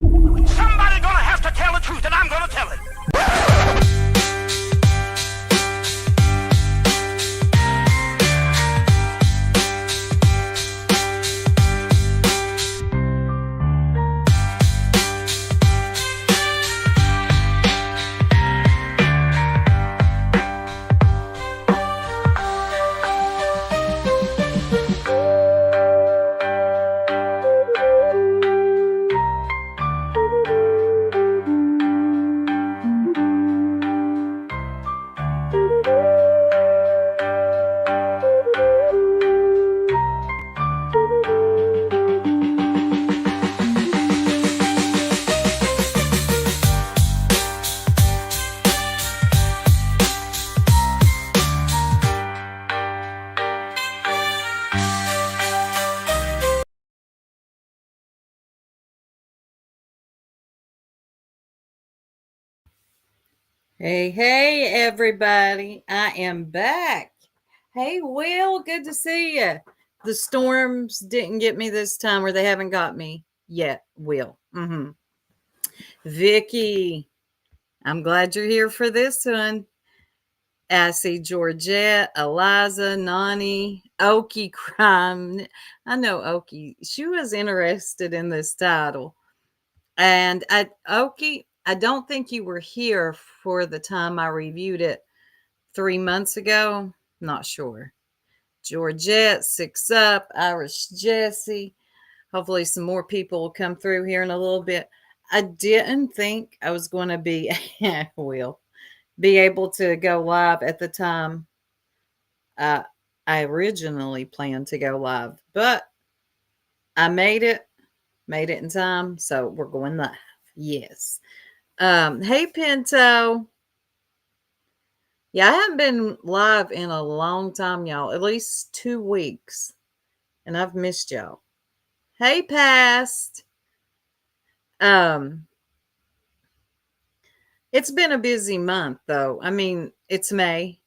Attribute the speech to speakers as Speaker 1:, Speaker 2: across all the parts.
Speaker 1: Somebody gonna have to tell the truth, and I'm gonna tell it.
Speaker 2: Hey, everybody. I am back. Hey, Will, good to see you. The storms didn't get me this time, or they haven't got me yet, Will. Vicky, I'm glad you're here for this one. I see Georgette, Eliza, Nani, Okie Crime. I know Okie. She was interested in this title. And Okie, I don't think you were here for the time I reviewed it 3 months ago. Not sure. Georgette, Six Up, Irish Jesse. Hopefully, some more people will come through here in a little bit. I didn't think I was going to be, will be able to go live at the time uh, I originally planned to go live, but I made it in time. So we're going live. Yes. Hey, Pinto. Yeah, I haven't been live in a long time, y'all. At least 2 weeks. And I've missed y'all. Hey, Past. Um, it's been a busy month though. I mean, it's May.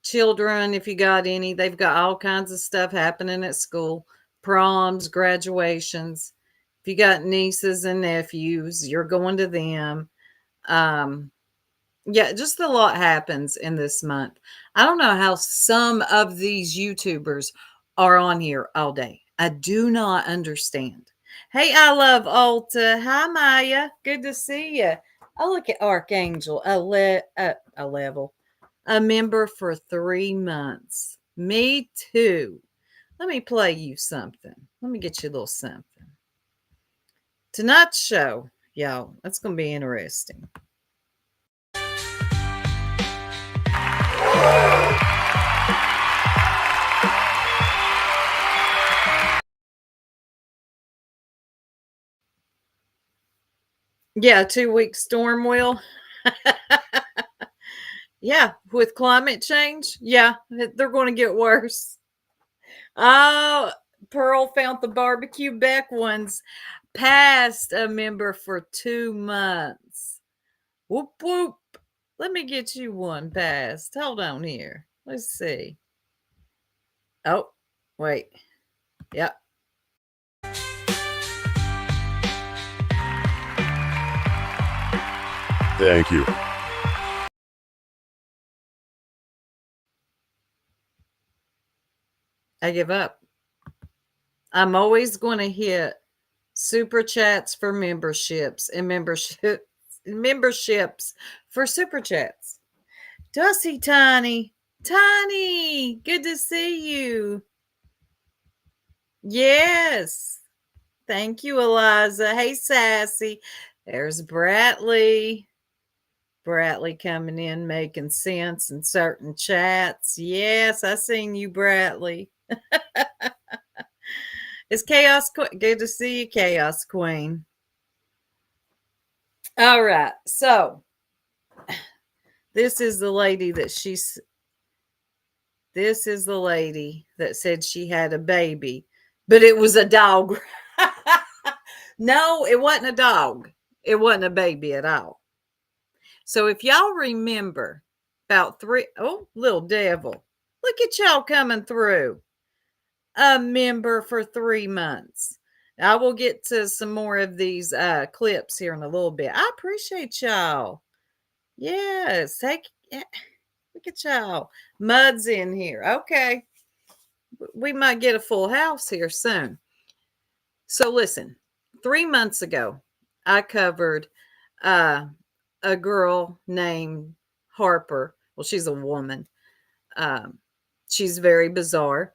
Speaker 2: Children, if you got any, they've got all kinds of stuff happening at school. Proms, graduations. If you got nieces and nephews, you're going to them. Um, Yeah, just a lot happens in this month. I don't know how some of these YouTubers are on here all day. I do not understand. Hey, I love Alta. Hi, Maya. Good to see you. Oh, look at Archangel. A level. A member for 3 months. Me too. Let me play you something. Let me get you a little something. Tonight's show, y'all, that's going to be interesting. Yeah, 2 week storm, Will. Yeah, with climate change, yeah, they're going to get worse. Oh, Pearl found the barbecue back ones. Past a member for 2 months. Whoop whoop. Let me get you one past. Hold on here. Let's see. Oh, wait. Yep.
Speaker 3: Thank you.
Speaker 2: I give up. I'm always going to hit super chats for memberships and memberships for super chats. Dusty Tiny. Tiny, good to see you. Yes. Thank you, Eliza. Hey, Sassy. There's Bratley. Bratley coming in, making sense in certain chats. Yes, I seen you, Bratley. It's Chaos Queen. Good to see you, Chaos Queen. All right. So, this is the lady that this is the lady that said she had a baby, but it was a dog. No, it wasn't a dog. It wasn't a baby at all. So if y'all remember about little devil, look at y'all coming through. A member for 3 months. I will get to some more of these clips here in a little bit. I appreciate y'all. Yes, look at y'all. Mud's in here. Okay. We might get a full house here soon. So listen, 3 months ago, I covered a girl named Harper. Well, she's a woman. She's very bizarre.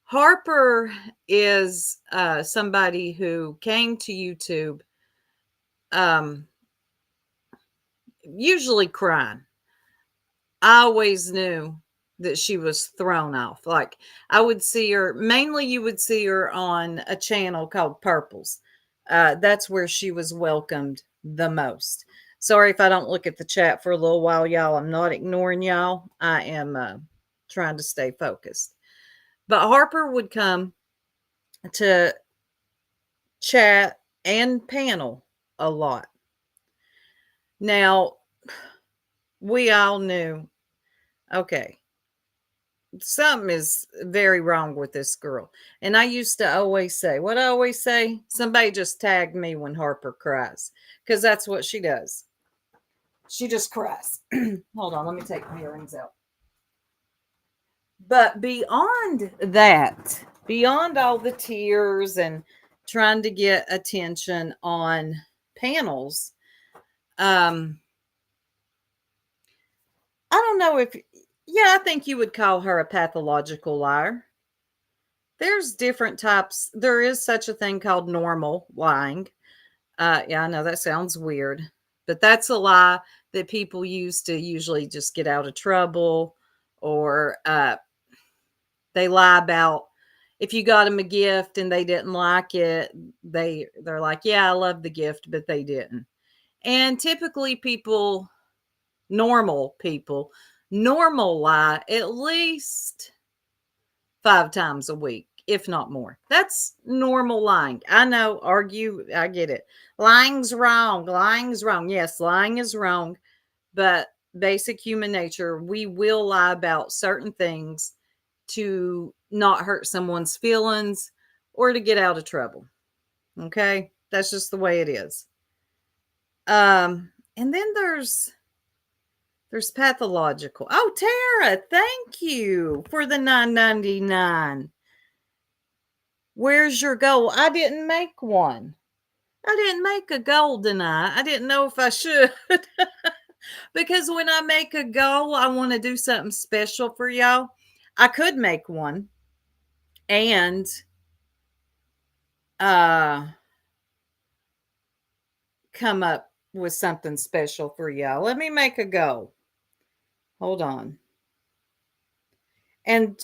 Speaker 2: Harper is somebody who came to YouTube, usually crying. I always knew that she was thrown off. Like, I would see her, mainly you would see her on a channel called Purples. That's where she was welcomed the most. Sorry if I don't look at the chat for a little while, y'all. I'm not ignoring y'all. I am trying to stay focused. But Harper would come to chat and panel a lot. Now, we all knew, okay, something is very wrong with this girl. And I used to always say, what I always say, somebody just tag me when Harper cries, because that's what she does. She just cries. Hold on, let me take my earrings out. But beyond that, beyond all the tears and trying to get attention on panels, I don't know if, I think you would call her a pathological liar. There's different types. There is such a thing called normal lying. I know that sounds weird, but that's a lie that people use to usually just get out of trouble, or they lie about if you got them a gift and they didn't like it. They're like, yeah, I love the gift, but they didn't. And typically normal people lie at least 5 times a week, if not more. That's normal lying. I know, argue, I get it. Lying's wrong. Yes, lying is wrong, but basic human nature, we will lie about certain things to not hurt someone's feelings or to get out of trouble. Okay? That's just the way it is. And then there's pathological. Oh, Tara, thank you for the $9.99. Where's your goal? I didn't make one. I didn't make a goal tonight. I didn't know if I should. Because when I make a goal, I want to do something special for y'all. I could make one and come up with something special for y'all. Let me make a goal. Hold on. And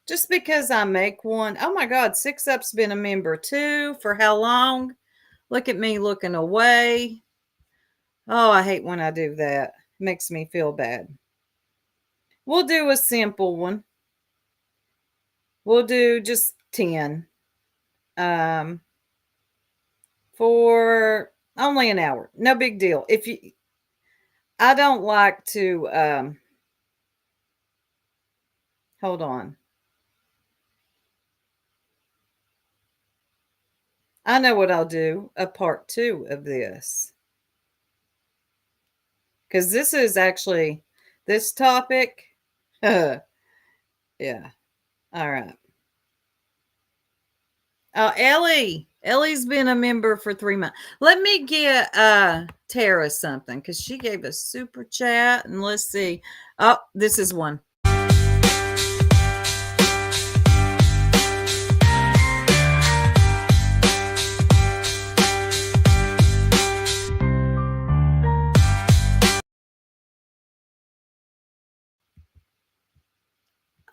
Speaker 2: just because I make one, oh my God, 6UP's been a member too. For how long? Look at me looking away. Oh, I hate when I do that. It makes me feel bad. We'll do a simple one. We'll do just 10. For only an hour. No big deal. I don't like to, hold on. I know what I'll do, a part 2 of this. Because this is actually, this topic, yeah. All right. Ellie's been a member for 3 months. Let me get Tara something, because she gave a super chat, and let's see. Oh, this is one.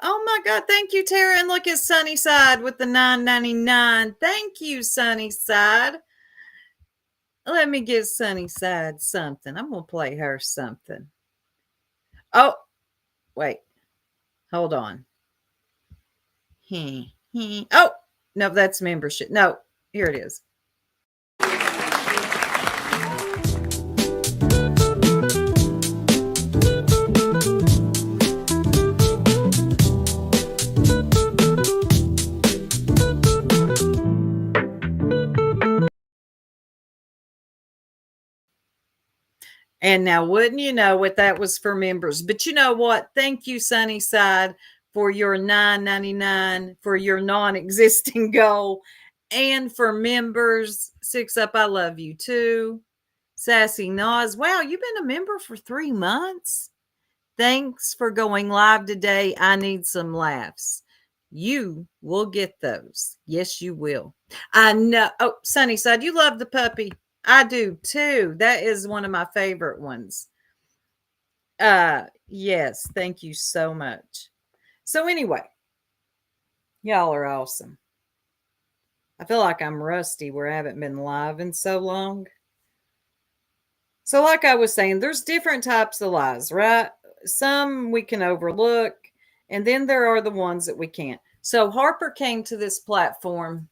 Speaker 2: Oh my God, thank you, Tara. And look at Sunnyside with the $9.99. Thank you, Sunnyside. Let me give Sunnyside something. I'm going to play her something. Oh, wait. Hold on. Oh, no, that's membership. No, here it is. And now, wouldn't you know what, that was for members? But you know what? Thank you, Sunnyside, for your $9.99 for your non-existing goal, and for members. Six Up, I love you too. Sassy Nas, wow, you've been a member for 3 months. Thanks for going live today. I need some laughs. You will get those. Yes, you will. I know. Oh, Sunnyside, you love the puppy. I do too. That is one of my favorite ones. Yes, thank you so much. So anyway, y'all are awesome. I feel like I'm rusty where I haven't been live in so long. So like I was saying, there's different types of lies, right? Some we can overlook, and then there are the ones that we can't. So Harper came to this platform.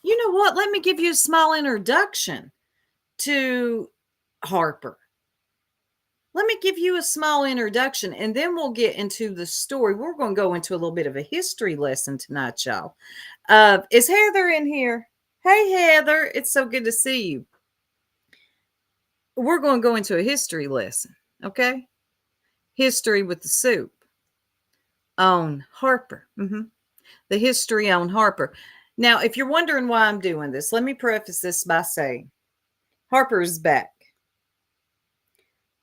Speaker 2: You know what? Let me give you a small introduction to Harper. Let me give you a small introduction, and then we'll get into the story. We're going to go into a little bit of a history lesson tonight, y'all. Is Heather in here? Hey, Heather. It's so good to see you. We're going to go into a history lesson, okay? History with the soup on Harper. The history on Harper. Now, if you're wondering why I'm doing this, let me preface this by saying Harper is back.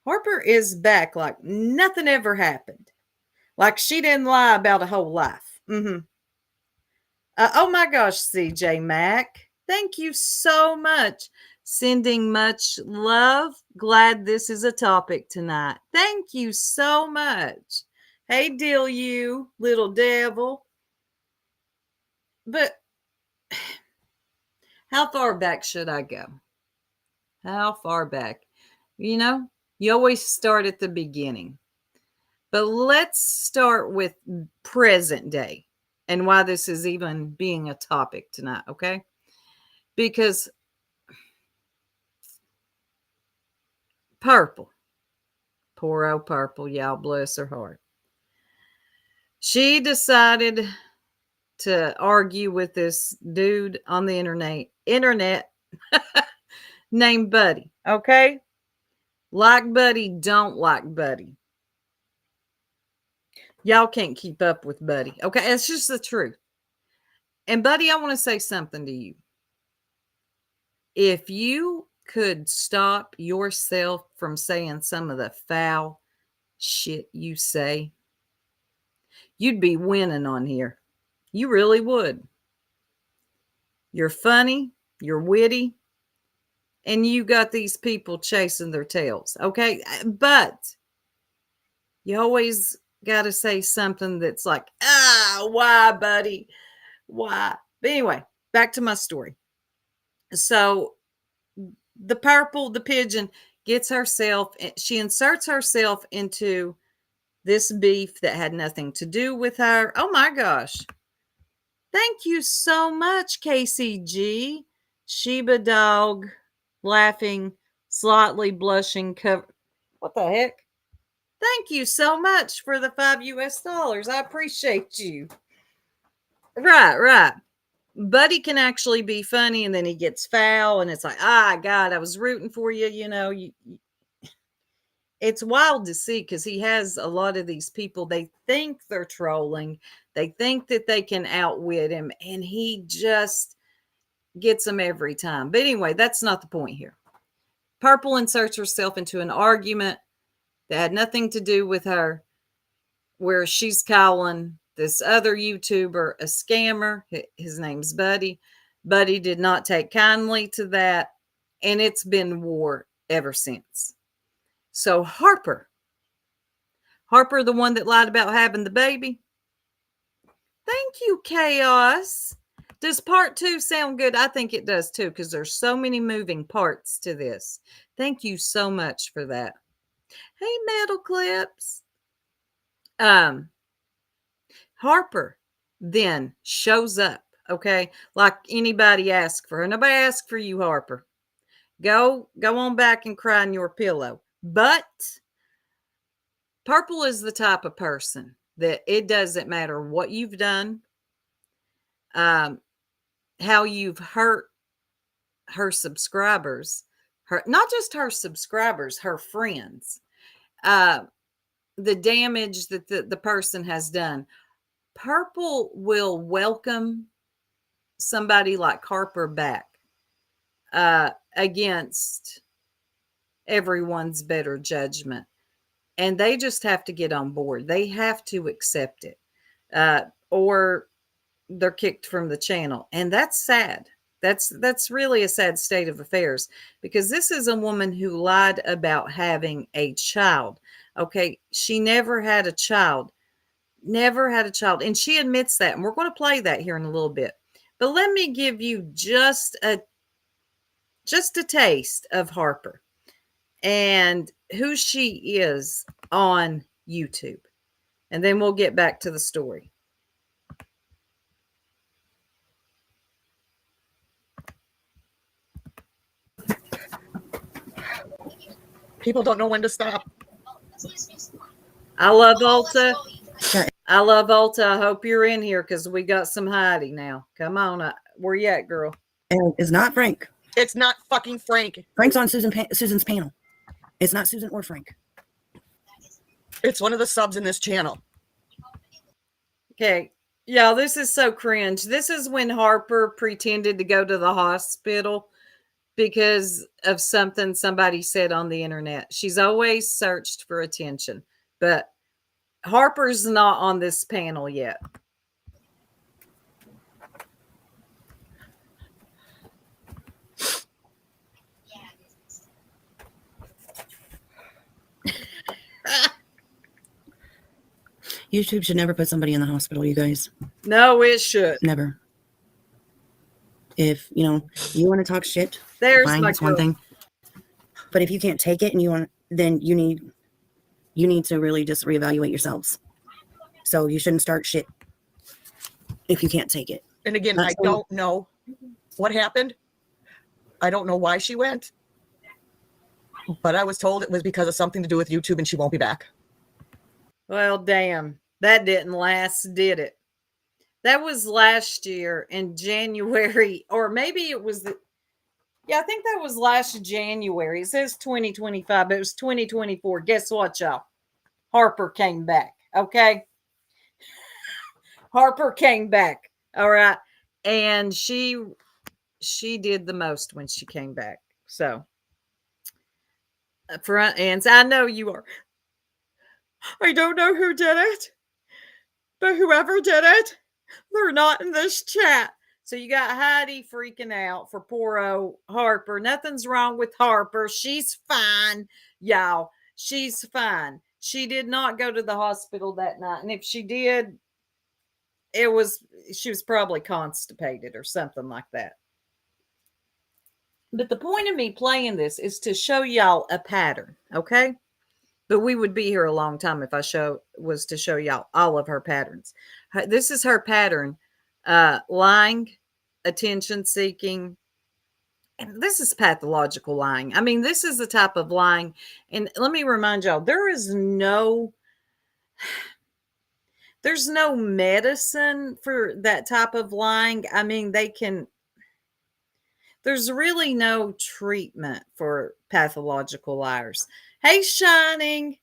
Speaker 2: Harper is back like nothing ever happened. Like she didn't lie about a whole life. Oh my gosh, CJ Mack. Thank you so much. Sending much love. Glad this is a topic tonight. Thank you so much. Hey, deal you, little devil. But how far back should I go? How far back? You know, you always start at the beginning. But let's start with present day and why this is even being a topic tonight, okay? Because Purple, poor old Purple, y'all, bless her heart. She decided to argue with this dude on the internet named Buddy, okay? Like Buddy, don't like Buddy. Y'all can't keep up with Buddy, okay? It's just the truth. And Buddy, I want to say something to you. If you could stop yourself from saying some of the foul shit you say, you'd be winning on here. You really would. You're funny, you're witty, and you got these people chasing their tails, okay? But you always got to say something that's like, why, Buddy? Why? But anyway, back to my story. So the Purple, the pigeon, she inserts herself into this beef that had nothing to do with her. Oh my gosh. Thank you so much, KCG. Sheba dog, laughing, slightly blushing cover. What the heck? Thank you so much for the $5. I appreciate you. Right. Buddy can actually be funny, and then he gets foul, and it's like, God, I was rooting for you. You know, it's wild to see because he has a lot of these people. They think they're trolling. They think that they can outwit him, and he just gets them every time. But anyway, that's not the point here. Purple inserts herself into an argument that had nothing to do with her, where she's calling this other YouTuber a scammer. His name's Buddy. Buddy did not take kindly to that, and it's been war ever since. So Harper, the one that lied about having the baby. Thank you, Chaos. Does part 2 sound good? I think it does too, because there's so many moving parts to this. Thank you so much for that. Hey, Metal Clips. Harper then shows up, okay? Like anybody asked for her. Nobody asked for you, Harper. Go on back and cry in your pillow. But Purple is the type of person that it doesn't matter what you've done, how you've hurt her subscribers, her, not just her subscribers, her friends, uh, the damage that the person has done. Purple will welcome somebody like Harper back against everyone's better judgment. And they just have to get on board. They have to accept it, or they're kicked from the channel. And that's sad. That's really a sad state of affairs, because this is a woman who lied about having a child. Okay, she never had a child. Never had a child. And she admits that. And we're going to play that here in a little bit. But let me give you just a taste of Harper and who she is on YouTube. And then we'll get back to the story.
Speaker 3: People don't know when to stop.
Speaker 2: I love Ulta. I love Ulta. I hope you're in here because we got some Heidi now. Come on. Where you at, girl?
Speaker 4: And it's not Frank.
Speaker 3: It's not fucking Frank.
Speaker 4: Frank's on Susan's panel. It's not Susan or Frank.
Speaker 3: It's one of the subs in this channel.
Speaker 2: Okay. Yeah, this is so cringe. This is when Harper pretended to go to the hospital because of something somebody said on the internet. She's always searched for attention, but Harper's not on this panel yet.
Speaker 4: YouTube should never put somebody in the hospital, you guys.
Speaker 2: No, it should.
Speaker 4: Never. If, you want to talk shit,
Speaker 2: There's
Speaker 4: fine,
Speaker 2: my
Speaker 4: that's one
Speaker 2: girl.
Speaker 4: thing. But if you can't take it and then you need to really just reevaluate yourselves. So you shouldn't start shit if you can't take it.
Speaker 3: And again, I don't know what happened. I don't know why she went. But I was told it was because of something to do with YouTube and she won't be back.
Speaker 2: Well, damn. That didn't last, did it? That was last year in January, or maybe it was I think that was last January. It says 2025, but it was 2024. Guess what, y'all? Harper came back. Okay. Harper came back. All right. And she did the most when she came back. So front ends, I know you are. I don't know who did it, but whoever did it, they're not in this chat. So you got Heidi freaking out for poor old Harper. Nothing's wrong with Harper. She's fine, y'all. She's fine. She did not go to the hospital that night. And if she did, she was probably constipated or something like that. But the point of me playing this is to show y'all a pattern, okay? But we would be here a long time if I was to show y'all all of her patterns. This is her pattern: lying, attention seeking. And this is pathological lying. I mean, this is the type of lying. And let me remind y'all, there's no medicine for that type of lying. I mean, there's really no treatment for pathological liars. Hey, Shining.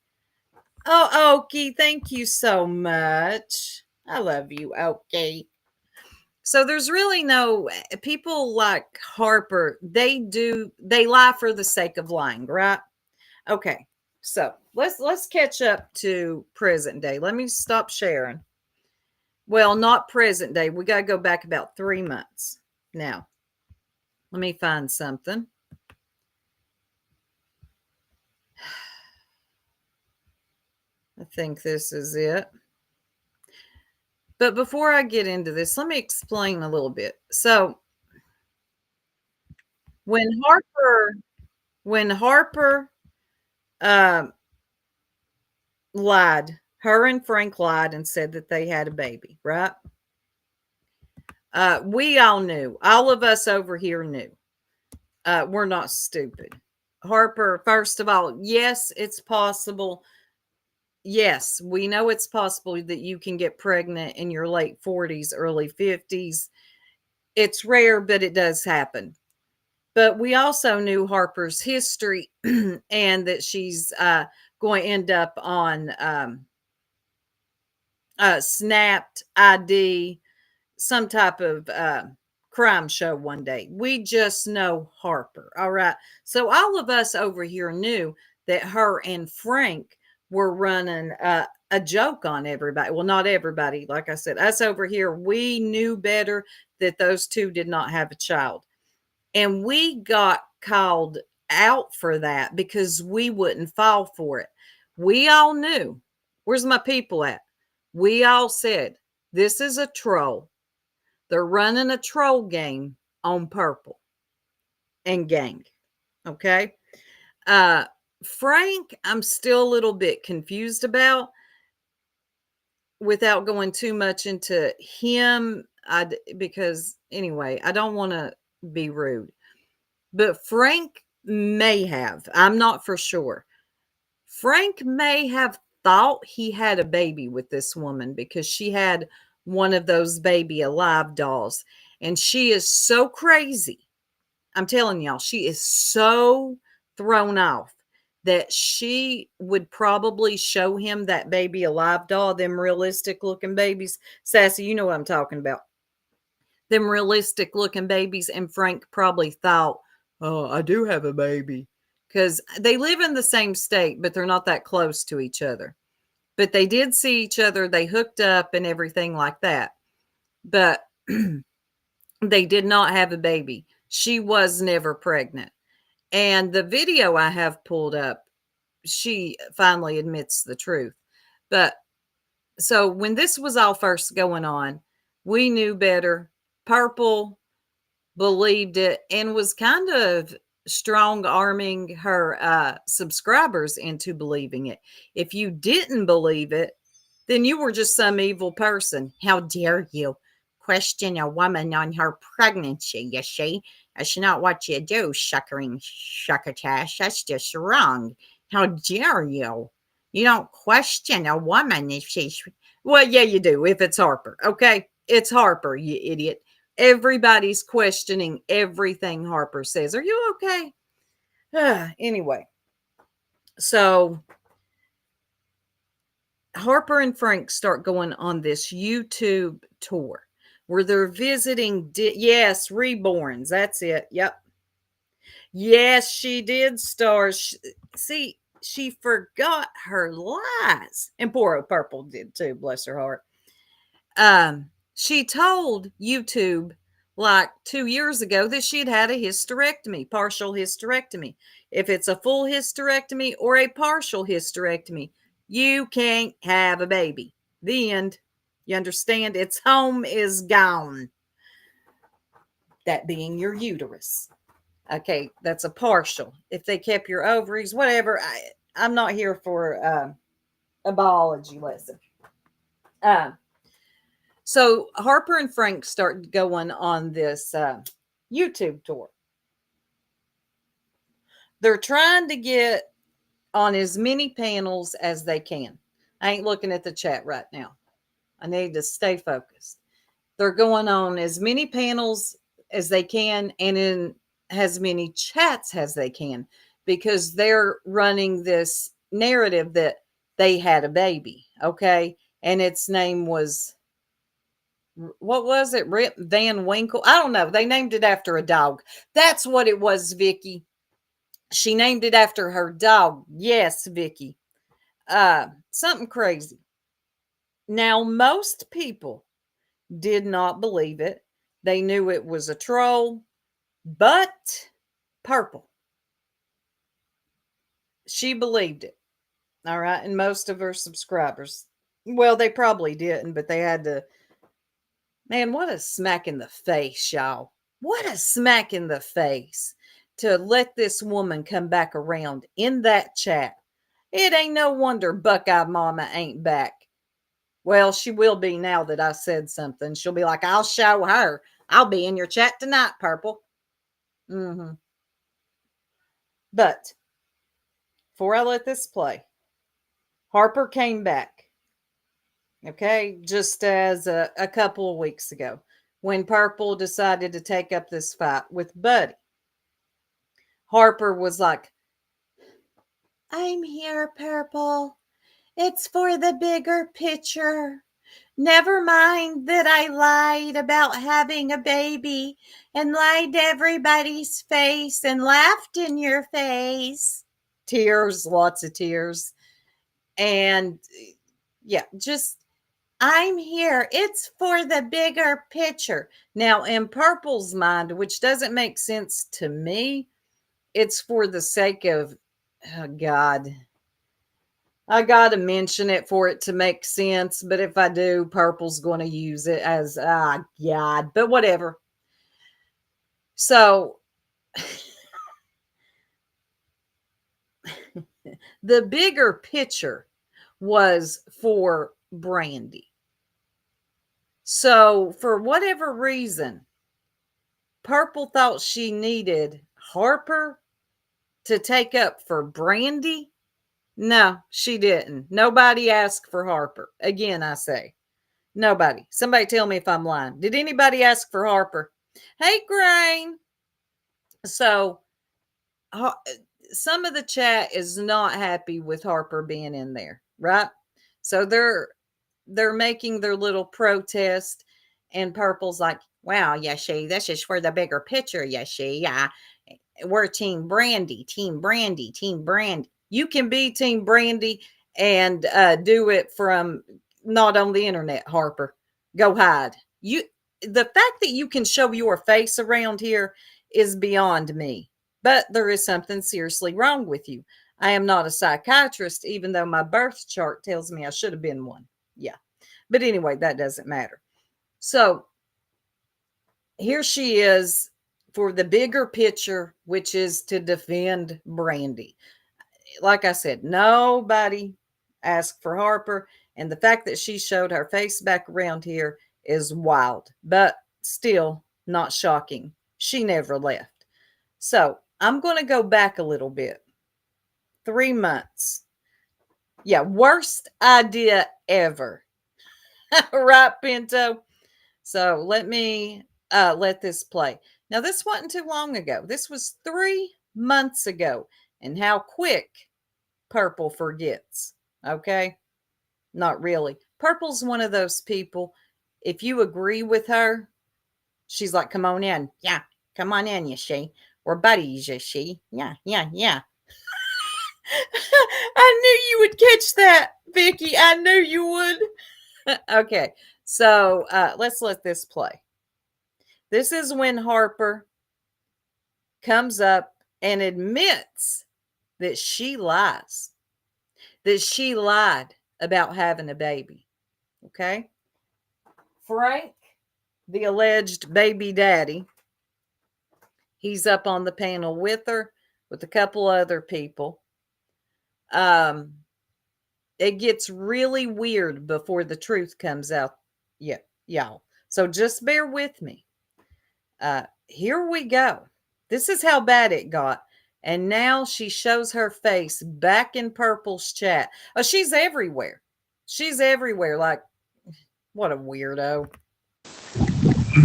Speaker 2: Oh, Okie, thank you so much. I love you, Okie. So there's really no, people like Harper, they lie for the sake of lying, right? Okay, so let's catch up to present day. Let me stop sharing. Well, not present day. We got to go back about 3 months. Now, let me find something. I think this is it. But before I get into this, let me explain a little bit. So when Harper lied, her and Frank lied and said that they had a baby, right? We all knew. All of us over here knew. We're not stupid. Harper, first of all, yes, it's possible. Yes, we know it's possible that you can get pregnant in your late 40s, early 50s. It's rare, but it does happen. But we also knew Harper's history and that she's going to end up on Snapped ID, some type of crime show one day. We just know Harper. All right. So all of us over here knew that her and Frank were running a joke on everybody. Well, not everybody. Like I said, us over here, we knew better that those two did not have a child. And we got called out for that because we wouldn't fall for it. We all knew. Where's my people at? We all said, this is a troll. They're running a troll game on Purple and gang. Okay. Frank, I'm still a little bit confused about, without going too much into him. Because anyway, I don't want to be rude, but Frank may have, I'm not for sure. Frank may have thought he had a baby with this woman because she had one of those baby alive dolls. And she is so crazy. I'm telling y'all, she is so thrown off that she would probably show him that baby alive doll, them realistic looking babies. Sassy, you know what I'm talking about. Them realistic looking babies. And Frank probably thought, oh, I do have a baby. Because they live in the same state, but they're not that close to each other. But they did see each other. They hooked up and everything like that. But they did not have a baby. She was never pregnant. And the video I have pulled up, she finally admits the truth. But so when this was all first going on, we knew better. Purple believed it and was kind of strong arming her subscribers into believing it. If you didn't believe it, then you were just some evil person. How dare you question a woman on her pregnancy? You see, that's not what you do, succotash. That's just wrong. How dare you? You don't question a woman if she's, well, yeah, you do if it's Harper. Okay, it's Harper, you idiot. Everybody's questioning everything Harper says. Are you okay? Anyway, so Harper and Frank start going on this YouTube tour where they're visiting. Yes, Reborns. That's it. Yep. Yes, she did star. See, she forgot her lies. And poor old Purple did too, bless her heart. She told YouTube like 2 years ago that she'd had a hysterectomy, partial hysterectomy. If it's a full hysterectomy or a partial hysterectomy, you can't have a baby. The end. You understand? Its home is gone. That being your uterus. Okay, that's a partial. If they kept your ovaries, whatever. I'm not here for a biology lesson. So Harper and Frank start going on this YouTube tour. They're trying to get on as many panels as they can. I ain't looking at the chat right now. I need to stay focused. They're going on as many panels as they can and in as many chats as they can because they're running this narrative that they had a baby. Okay. And its name was, what was it? Rip Van Winkle? I don't know. They named it after a dog. That's what it was, Vicky. She named it after her dog. Yes, Vicky. Something crazy. Now, most people did not believe it. They knew it was a troll, but Purple, she believed it. All right. And most of her subscribers, well, they probably didn't, but they had to. Man, what a smack in the face, y'all. What a smack in the face to let this woman come back around in that chat. It ain't no wonder Buckeye Mama ain't back. Well, she will be now that I said something. She'll be like, I'll show her. I'll be in your chat tonight, Purple. But before I let this play, Harper came back. Okay, just as a couple of weeks ago when Purple decided to take up this fight with Buddy. Harper was like, I'm here, Purple. It's for the bigger picture. Never mind that I lied about having a baby and lied to everybody's face and laughed in your face. Tears, lots of tears. And yeah, just, I'm here. It's for the bigger picture. Now, in Purple's mind, which doesn't make sense to me, it's for the sake of, oh God, I got to mention it for it to make sense. But if I do, Purple's going to use it as, God, but whatever. So the bigger picture was for Brandy. So for whatever reason, Purple thought she needed Harper to take up for Brandy. No, she didn't. Nobody asked for Harper. Again, I say, nobody. Somebody tell me if I'm lying. Did anybody ask for Harper? Hey, Grain. So some of the chat is not happy with Harper being in there, right? So they're making their little protest, and Purple's like, wow, yeah, that's just for the bigger picture, yeah. We're Team Brandy, Team Brandy, Team Brandy. You can be Team Brandy and do it from not on the internet, Harper. Go hide. The fact that you can show your face around here is beyond me. But there is something seriously wrong with you. I am not a psychiatrist, even though my birth chart tells me I should have been one. Yeah. But anyway, that doesn't matter. So here she is for the bigger picture, which is to defend Brandy. Like I said, nobody asked for Harper. And the fact that she showed her face back around here is wild, but still not shocking. She never left. So I'm going to go back a little bit. 3 months. Yeah, worst idea ever. Right, Pinto? So let me let this play. Now, this wasn't too long ago. This was 3 months ago. And how quick Purple forgets. Okay? Not really. Purple's one of those people, if you agree with her, she's like, come on in. Yeah, come on in, you see. We're buddies, you see. Yeah. I knew you would catch that, Vicky. I knew you would. Okay, so let's let this play. This is when Harper comes up and admits that she lies, that she lied about having a baby. Okay? Frank, the alleged baby daddy, he's up on the panel with her, with a couple other people. It gets really weird before the truth comes out. Yeah, y'all. So just bear with me. Here we go. This is how bad it got. And now she shows her face back in Purple's chat. Oh, she's everywhere. She's everywhere. Like, what a weirdo.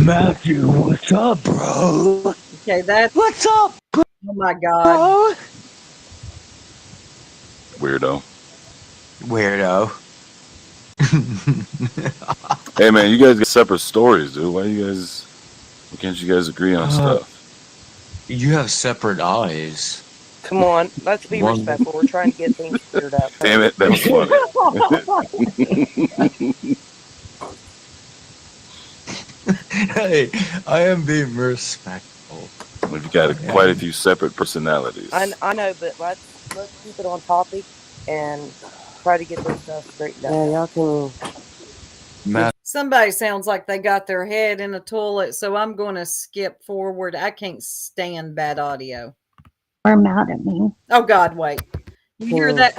Speaker 5: Matthew, what's up, bro?
Speaker 2: Okay, that's...
Speaker 5: What's up, bro?
Speaker 2: Oh, my God.
Speaker 6: Weirdo.
Speaker 5: Weirdo.
Speaker 6: Hey man, you guys got separate stories, dude. Why can't you guys agree on stuff?
Speaker 5: You have separate eyes.
Speaker 7: Come on, let's be
Speaker 5: One-
Speaker 7: respectful. We're trying to get things cleared up.
Speaker 6: Damn it, that was funny.
Speaker 5: Hey, I am being respectful.
Speaker 6: We've got quite a few separate personalities.
Speaker 7: I know, but let's keep it on topic and try to get this stuff straightened out. Yeah, y'all can.
Speaker 5: Matt,
Speaker 2: Somebody sounds like they got their head in a toilet, so I'm going to skip forward. I can't stand bad audio.
Speaker 8: Are mad at me.
Speaker 2: Oh, God, wait. You hear that?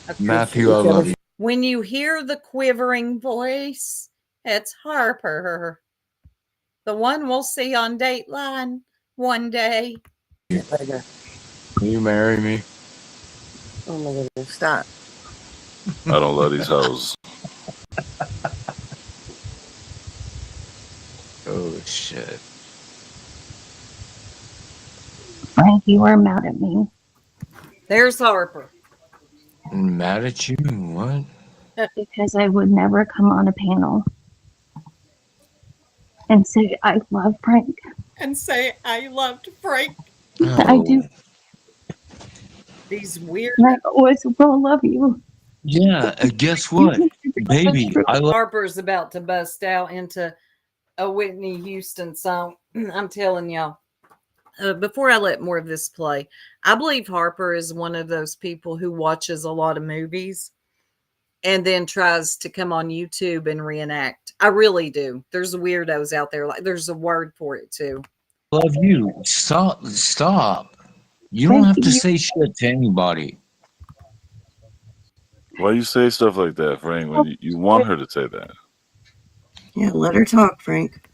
Speaker 2: Okay.
Speaker 5: Matthew, I love you.
Speaker 2: When you hear the quivering voice, it's Harper. The one we'll see on Dateline one day.
Speaker 7: Later.
Speaker 5: Can you marry me?
Speaker 7: Oh my goodness, stop.
Speaker 6: I don't love these hoes.
Speaker 5: Oh, shit.
Speaker 8: Frank Frank, you are mad at me.
Speaker 2: There's Harper.
Speaker 5: Mad at you? What?
Speaker 8: Because I would never come on a panel and say I love Frank.
Speaker 3: And say I loved Frank.
Speaker 8: I do.
Speaker 2: These weird
Speaker 8: And I always will love you.
Speaker 5: Yeah, guess what? Baby, I love
Speaker 2: Harper's about to bust out into a Whitney Houston song. I'm telling y'all. Before I let more of this play, I believe Harper is one of those people who watches a lot of movies and then tries to come on YouTube and reenact. I really do. There's weirdos out there. Like there's a word for it too.
Speaker 5: you. Stop. You don't have to say shit to anybody.
Speaker 6: Why you say stuff like that, Frank, when you want her to say that?
Speaker 4: Yeah, let her talk, Frank.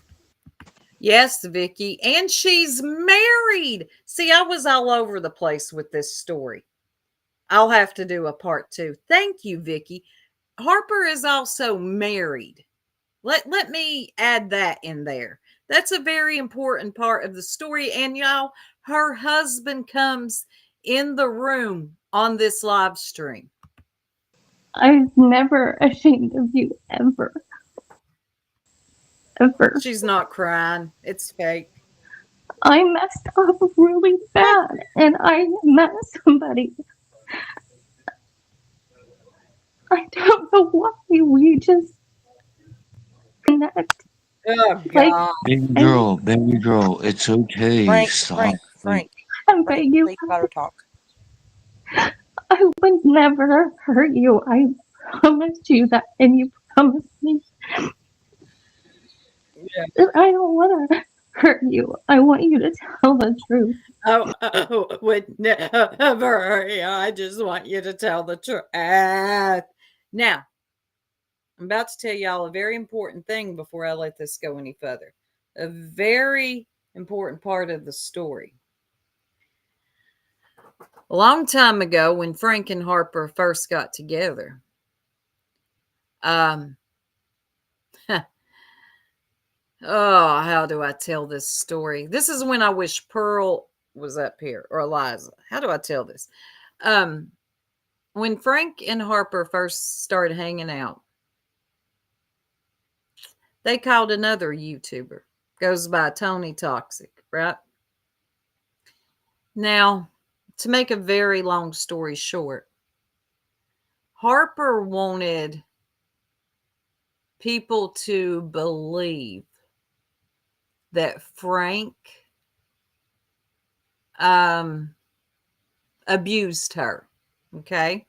Speaker 2: Yes, Vicky. And she's married. See, I was all over the place with this story. I'll have to do a part 2. Thank you, Vicky. Harper is also married. Let me add that in there. That's a very important part of the story. And y'all, her husband comes in the room on this live stream.
Speaker 8: I was never ashamed of you ever. Ever.
Speaker 2: She's not crying. It's fake.
Speaker 8: I messed up really bad and I met somebody. I don't know why we just connect.
Speaker 2: Oh,
Speaker 8: Like,
Speaker 2: God.
Speaker 5: Baby girl, it's okay.
Speaker 7: Frank,
Speaker 5: Stop.
Speaker 7: Frank.
Speaker 8: I beg you,
Speaker 7: Please let her talk.
Speaker 8: I would never hurt you. I promised you that, and you promised me. that I don't want to hurt you. I want you to tell the truth.
Speaker 2: Oh, would never hurt you. I just want you to tell the truth. Now, I'm about to tell y'all a very important thing before I let this go any further. A very important part of the story. A long time ago, when Frank and Harper first got together, oh, how do I tell this story? This is when I wish Pearl was up here, or Eliza. How do I tell this? When Frank and Harper first started hanging out, they called another YouTuber. Goes by Tony Toxic, right? Now, to make a very long story short, Harper wanted people to believe that Frank abused her. Okay.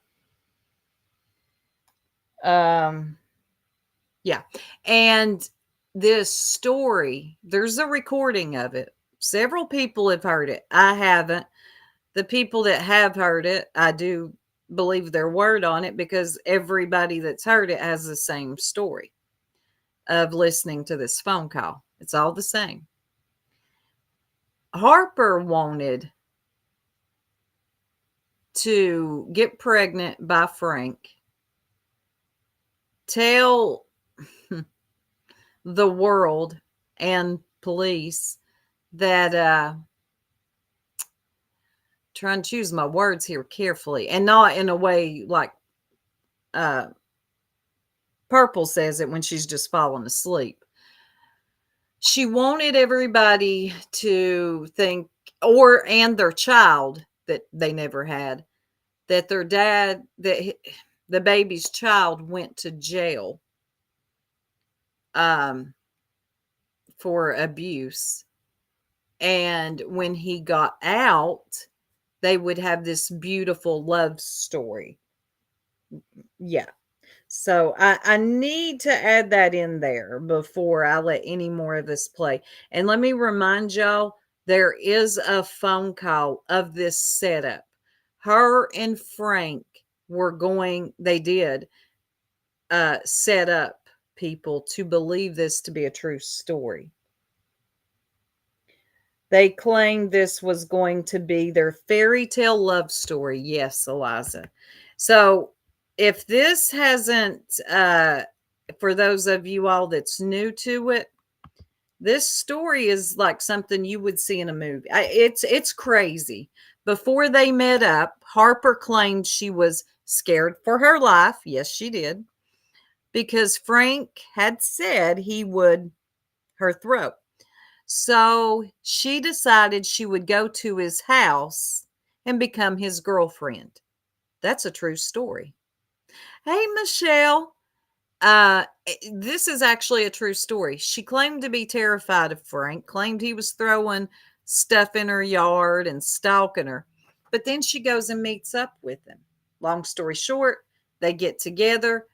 Speaker 2: Yeah. And this story, there's a recording of it. Several people have heard it. I haven't. The people that have heard it, I do believe their word on it because everybody that's heard it has the same story of listening to this phone call. It's all the same. Harper wanted to get pregnant by Frank, tell the world and police that trying to choose my words here carefully and not in a way like Purple says it when she's just falling asleep. She wanted everybody to think, and their child that they never had, that their dad, that the baby's child went to jail for abuse. And when he got out, they would have this beautiful love story. Yeah. So I need to add that in there before I let any more of this play. And let me remind y'all, there is a phone call of this setup. Her and Frank they did set up people to believe this to be a true story. They claimed this was going to be their fairy tale love story. Yes, Eliza. So if this hasn't, for those of you all that's new to it, This story is like something you would see in a movie. It's crazy. Before they met up, Harper claimed she was scared for her life. Yes, she did. Because Frank had said he would her throat. So she decided she would go to his house and become his girlfriend. That's a true story. Hey, Michelle. This is actually a true story. She claimed to be terrified of Frank, claimed he was throwing stuff in her yard and stalking her. But then she goes and meets up with him. Long story short, they get together.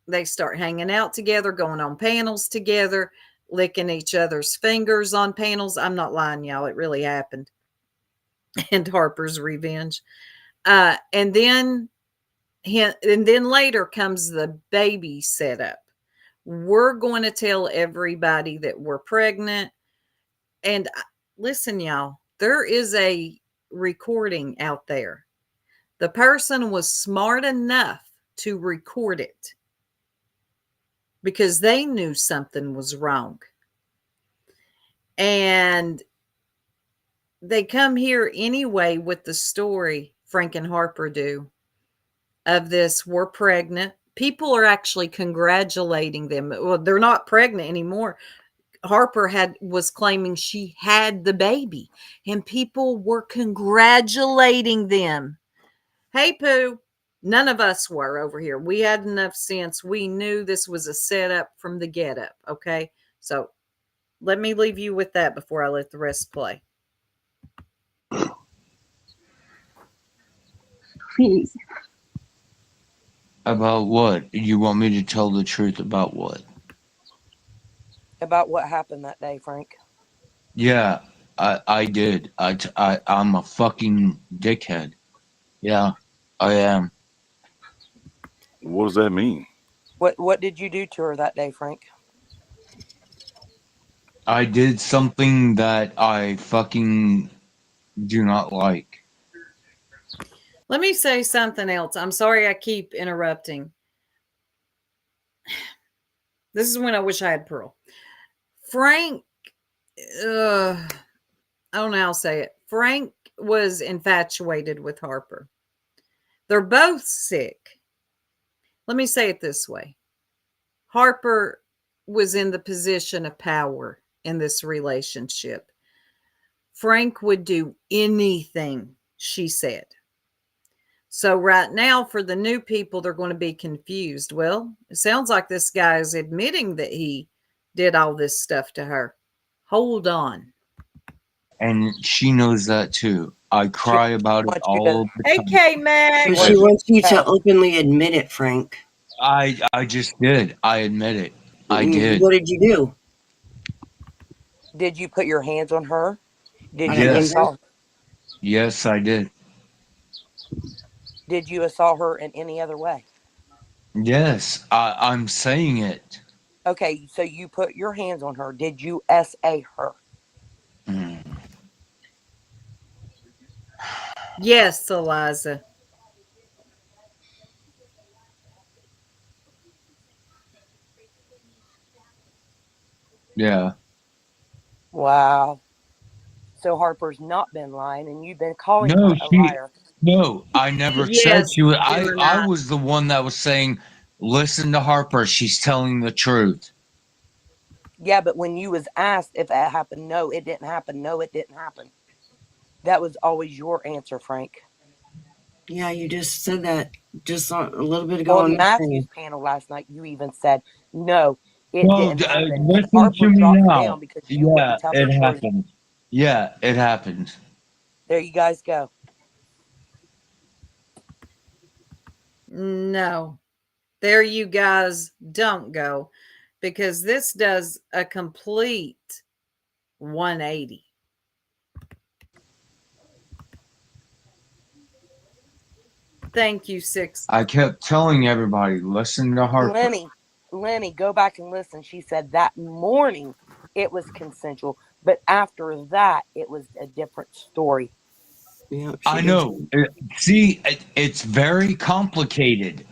Speaker 2: They start hanging out together, going on panels together, licking each other's fingers on panels. I'm not lying, y'all. It really happened. And Harper's Revenge. And then later comes the baby setup. We're going to tell everybody that we're pregnant. And listen, y'all, there is a recording out there. The person was smart enough to record it because they knew something was wrong. And they come here anyway with the story, Frank and Harper do, of this, we're pregnant. People are actually congratulating them. Well, they're not pregnant anymore. Harper was claiming she had the baby, and people were congratulating them. Hey, Pooh, none of us were over here. We had enough sense. We knew this was a setup from the get up. Okay. So let me leave you with that before I let the rest play.
Speaker 8: Please.
Speaker 5: About what? You want me to tell the truth about what?
Speaker 7: About what happened that day, Frank.
Speaker 5: Yeah, I did. I'm a fucking dickhead. Yeah, I am.
Speaker 6: What does that mean?
Speaker 7: What did you do to her that day, Frank?
Speaker 5: I did something that I fucking do not like.
Speaker 2: Let me say something else. I'm sorry I keep interrupting. This is when I wish I had Pearl. Frank, I don't know how to say it. Frank was infatuated with Harper. They're both sick. Let me say it this way. Harper was in the position of power in this relationship. Frank would do anything she said. So right now, for the new people, they're going to be confused. Well, it sounds like this guy is admitting that he did all this stuff to her. Hold on.
Speaker 5: And she knows that too. I cry about it all the
Speaker 2: Hey,
Speaker 5: time.
Speaker 2: K-Mac.
Speaker 4: But she wants you to openly admit it, Frank.
Speaker 5: I just did. I admit it. I did.
Speaker 4: What did you do?
Speaker 7: Did you put your hands on her? Did
Speaker 5: Yes.
Speaker 7: you assault?
Speaker 5: Yes, I did.
Speaker 7: Did you assault her in any other way?
Speaker 5: Yes, I'm saying it.
Speaker 7: Okay, so you put your hands on her. Did you SA her?
Speaker 2: Yes, Eliza.
Speaker 5: Yeah.
Speaker 7: Wow. So Harper's not been lying, and you've been calling
Speaker 5: No,
Speaker 7: her a liar.
Speaker 5: No, I never said
Speaker 2: Yes,
Speaker 5: she was.
Speaker 2: you're
Speaker 5: I
Speaker 2: not.
Speaker 5: was the one that was saying, listen to Harper. She's telling the truth.
Speaker 7: Yeah, but when you was asked if that happened, no, it didn't happen. No, it didn't happen. That was always your answer, Frank.
Speaker 4: Yeah, you just said that just a little bit ago.
Speaker 7: Well,
Speaker 4: on
Speaker 7: in
Speaker 4: the
Speaker 7: Matthew's
Speaker 4: thing.
Speaker 7: panel last night, you even said, no, it
Speaker 5: No,
Speaker 7: didn't happen. And
Speaker 5: listen
Speaker 7: Harper
Speaker 5: to me
Speaker 7: dropped
Speaker 5: now.
Speaker 7: down because you
Speaker 5: Yeah,
Speaker 7: wouldn't tell
Speaker 5: it
Speaker 7: the truth.
Speaker 5: happened. Yeah, it happened.
Speaker 7: There you guys go.
Speaker 2: No. There you guys don't go, because this does a complete 180. Thank you, Six.
Speaker 5: I kept telling everybody, listen to Harper.
Speaker 7: Lenny, go back and listen. She said that morning it was consensual, but after that, it was a different story.
Speaker 4: Yeah,
Speaker 5: I know. See, it's very complicated.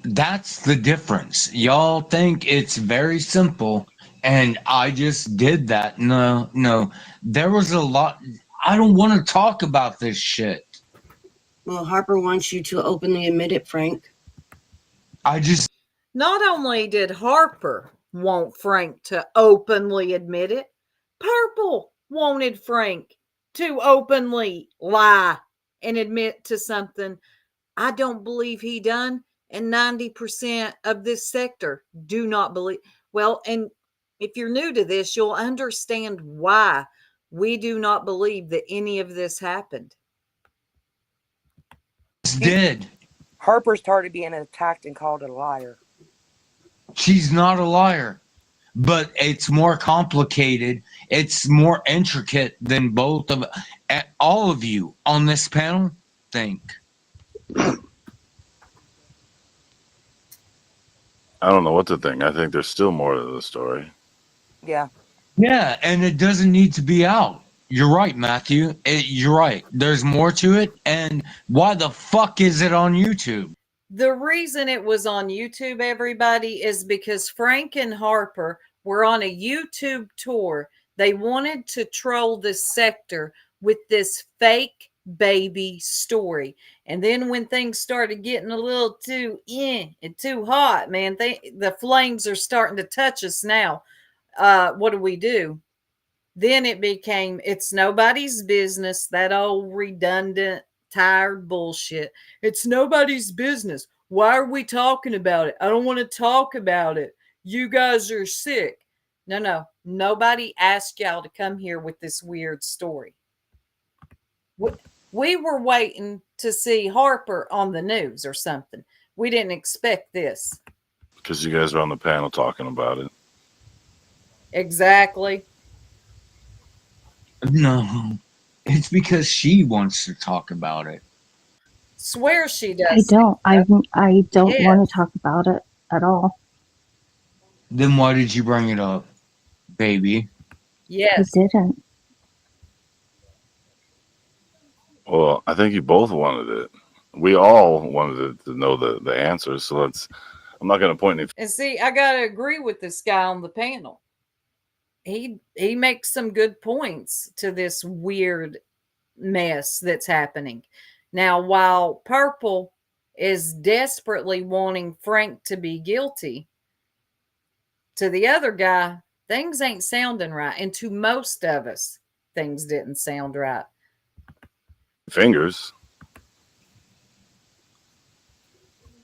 Speaker 5: That's the difference. Y'all think it's very simple. And I just did that. No. There was a lot. I don't want to talk about this shit.
Speaker 4: Well, Harper wants you to openly admit it, Frank.
Speaker 5: I just
Speaker 2: Not only did Harper want Frank to openly admit it, Purple wanted Frank to openly lie and admit to something I don't believe he done, and 90% of this sector do not believe. Well, and if you're new to this, you'll understand why we do not believe that any of this happened.
Speaker 5: did.
Speaker 7: Harper started being attacked and called a liar.
Speaker 5: She's not a liar, but it's more complicated. It's more intricate than all of you on this panel think.
Speaker 6: I don't know what to think. I think there's still more to the story.
Speaker 7: Yeah.
Speaker 5: Yeah, and it doesn't need to be out. You're right, Matthew. You're right. There's more to it. And why the fuck is it on YouTube?
Speaker 2: The reason it was on YouTube, everybody, is because Frank and Harper were on a YouTube tour. They wanted to troll this sector with this fake baby story. And then when things started getting a little too and too hot, man, the flames are starting to touch us now. What do? Then it became, it's nobody's business, that old redundant, tired bullshit. It's nobody's business. Why are we talking about it? I don't want to talk about it. You guys are sick. No. Nobody asked y'all to come here with this weird story. We were waiting to see Harper on the news or something. We didn't expect this.
Speaker 6: Because you guys are on the panel talking about it.
Speaker 2: Exactly.
Speaker 5: No, it's because she wants to talk about it.
Speaker 2: Swear she does.
Speaker 8: I don't. I don't
Speaker 2: Yeah.
Speaker 8: want to talk about it at all.
Speaker 5: Then why did you bring it up, baby?
Speaker 2: Yes.
Speaker 8: I didn't.
Speaker 6: Well, I think you both wanted it. We all wanted to know the answers. So I'm not going to point any.
Speaker 2: And see, I gotta agree with this guy on the panel. He makes some good points to this weird mess that's happening. Now, while Purple is desperately wanting Frank to be guilty, to the other guy, things ain't sounding right. And to most of us, things didn't sound right.
Speaker 6: Fingers.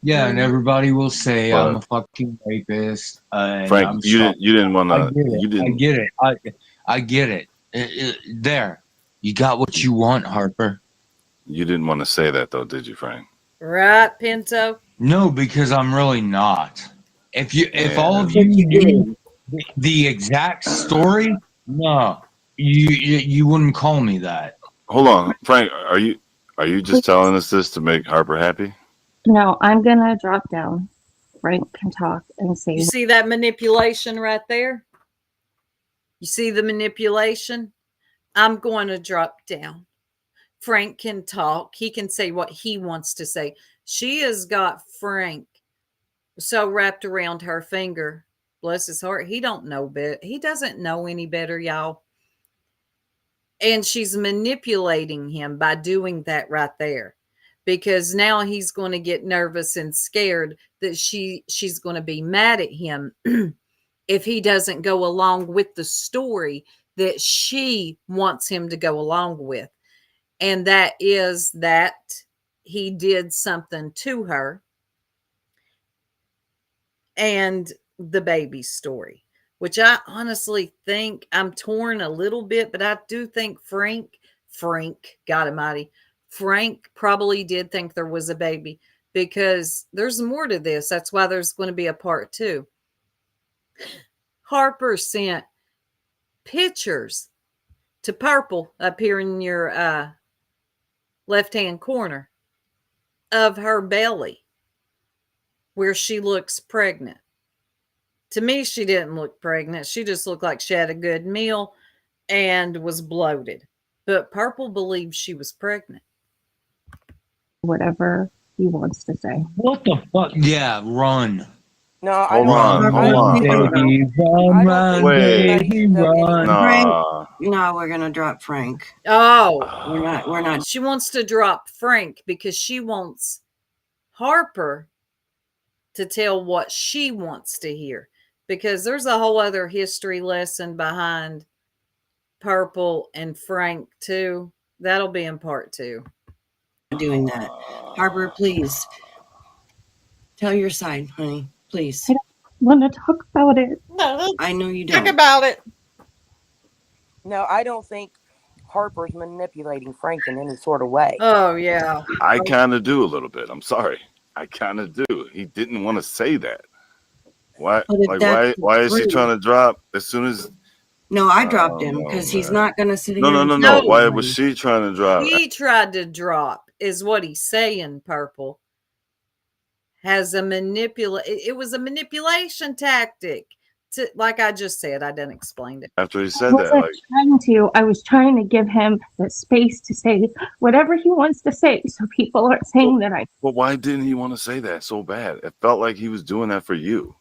Speaker 5: Yeah, and everybody will say I'm a fucking rapist. And
Speaker 6: Frank,
Speaker 5: I'm
Speaker 6: you didn't want
Speaker 5: I
Speaker 6: to.
Speaker 5: get it.
Speaker 6: You didn't.
Speaker 5: I get it. I get it. There, you got what you want, Harper.
Speaker 6: You didn't want to say that though, did you, Frank?
Speaker 2: Right, Pinto?
Speaker 5: No, because I'm really not. If all of
Speaker 4: If you
Speaker 5: you
Speaker 4: did.
Speaker 5: knew the exact story, no, you wouldn't call me that.
Speaker 6: Hold on, Frank. Are you just telling us this to make Harper happy?
Speaker 8: No, I'm gonna drop down. Frank can talk and say.
Speaker 2: You see that manipulation right there? You see the manipulation? I'm going to drop down. Frank can talk. He can say what he wants to say. She has got Frank so wrapped around her finger. Bless his heart. He don't know better. He doesn't know any better, y'all. And she's manipulating him by doing that right there. Because now he's going to get nervous and scared that she's going to be mad at him if he doesn't go along with the story that she wants him to go along with. And that is that he did something to her and the baby story, which I honestly think I'm torn a little bit, but I do think Frank, God almighty, Frank probably did think there was a baby because there's more to this. That's why there's going to be a part 2. Harper sent pictures to Purple up here in your left-hand corner of her belly where she looks pregnant. To me, she didn't look pregnant. She just looked like she had a good meal and was bloated. But Purple believed she was pregnant.
Speaker 8: Whatever he wants to say.
Speaker 5: What the fuck? Yeah, run.
Speaker 7: No, I
Speaker 6: Hold
Speaker 7: don't.
Speaker 6: on,
Speaker 4: Harper,
Speaker 6: hold
Speaker 7: I
Speaker 6: on.
Speaker 7: don't think.
Speaker 5: Baby,
Speaker 7: I
Speaker 5: run,
Speaker 7: don't
Speaker 5: run,
Speaker 7: think
Speaker 6: Wait.
Speaker 7: anybody's
Speaker 5: baby,
Speaker 7: done
Speaker 5: run.
Speaker 7: anything.
Speaker 6: Nah.
Speaker 4: No, we're gonna drop Frank.
Speaker 2: Oh,
Speaker 4: We're not.
Speaker 2: she wants to drop Frank because she wants Harper to tell what she wants to hear. Because there's a whole other history lesson behind Purple and Frank, too. That'll be in part 2.
Speaker 4: Doing that. Harper, please tell your side, honey. Please.
Speaker 8: Want to talk about it?
Speaker 3: No,
Speaker 4: I know you
Speaker 3: talk
Speaker 4: don't.
Speaker 3: about it.
Speaker 7: No, I don't think Harper's manipulating Frank in any sort of way.
Speaker 2: Oh, yeah.
Speaker 6: I kind of do a little bit. I'm sorry. I kind of do. He didn't want to say that. Why?
Speaker 4: But if
Speaker 6: Like
Speaker 4: that's
Speaker 6: why is she
Speaker 4: true-
Speaker 6: trying to drop as soon as?
Speaker 4: No, I dropped
Speaker 6: don't
Speaker 4: him
Speaker 6: know,
Speaker 4: because he's
Speaker 6: man.
Speaker 4: not gonna sit
Speaker 6: No,
Speaker 4: here.
Speaker 6: no,
Speaker 4: and
Speaker 6: no,
Speaker 4: tell
Speaker 6: no. Why
Speaker 4: anybody.
Speaker 6: was she trying to drop?
Speaker 2: He tried to drop, is what he's saying, Purple. Has a it was a manipulation tactic. To, like I just said, I didn't explain it.
Speaker 6: After he
Speaker 8: I
Speaker 6: said that,
Speaker 8: wasn't
Speaker 6: like,
Speaker 8: trying to. I was trying to give him the space to say whatever he wants to say, so people aren't saying that I.
Speaker 6: well, why didn't he want to say that so bad? It felt like he was doing that for you.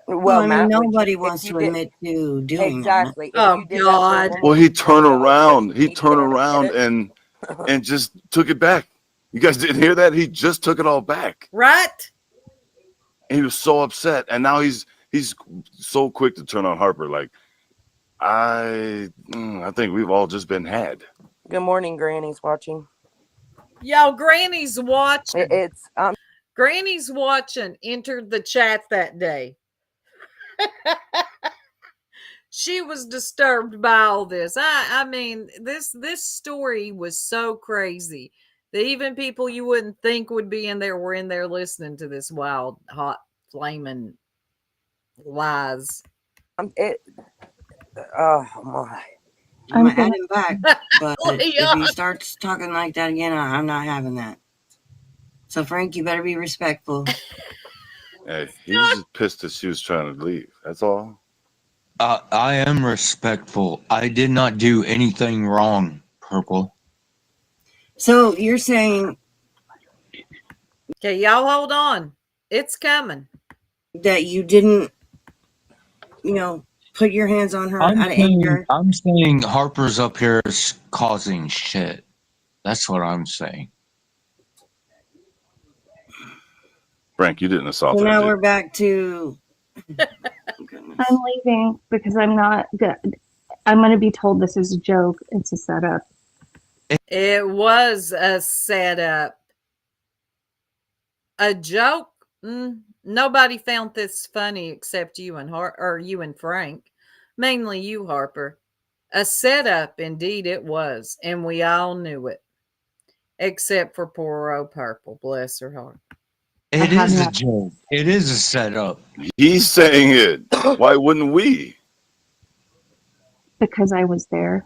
Speaker 7: Well,
Speaker 4: I mean,
Speaker 7: Matt, would
Speaker 4: nobody
Speaker 7: you, if
Speaker 4: wants
Speaker 7: you
Speaker 4: to
Speaker 7: did
Speaker 4: admit to doing
Speaker 7: exactly, if
Speaker 2: Oh,
Speaker 7: you did that
Speaker 2: God.
Speaker 7: for a woman,
Speaker 6: Well, he
Speaker 7: would you
Speaker 6: turned
Speaker 7: want to know
Speaker 6: around.
Speaker 7: because
Speaker 6: He
Speaker 7: you
Speaker 6: turned
Speaker 7: did it?
Speaker 6: around and just took it back. You guys didn't hear that? He just took it all back.
Speaker 2: Right?
Speaker 6: And he was so upset, and now he's so quick to turn on Harper. Like, I think we've all just been had.
Speaker 7: Good morning, Granny's watching.
Speaker 2: Yo, Granny's watching.
Speaker 7: It's
Speaker 2: Granny's watching entered the chat that day. She was disturbed by all this. I mean, this story was so crazy that even people you wouldn't think would be in there were in there listening to this wild, hot, flaming lies.
Speaker 7: oh my.
Speaker 4: I'm
Speaker 8: I'm
Speaker 4: gonna add him back, but if
Speaker 2: Leon.
Speaker 4: he starts talking like that again, I'm not having that. So Frank, you better be respectful.
Speaker 6: Hey, he was just pissed that she was trying to leave. That's all.
Speaker 5: I am respectful. I did not do anything wrong, Purple.
Speaker 4: So you're saying
Speaker 2: Okay, y'all hold on. It's coming.
Speaker 4: that you didn't, put your hands on her out of anger?
Speaker 5: I'm saying Harper's up here is causing shit. That's what I'm saying.
Speaker 6: Frank, you didn't assault
Speaker 4: So
Speaker 6: her.
Speaker 4: now
Speaker 6: did
Speaker 4: we're
Speaker 6: you?
Speaker 4: back to. Goodness.
Speaker 8: I'm leaving because I'm not good. I'm going to be told this is a joke. It's a setup.
Speaker 2: It was a setup. A joke? Nobody found this funny except you and you and Frank. Mainly you, Harper. A setup, indeed it was, and we all knew it. Except for poor old Purple, bless her heart.
Speaker 5: It is a joke. It is a setup.
Speaker 6: He's saying it. Why wouldn't we?
Speaker 8: Because I was there.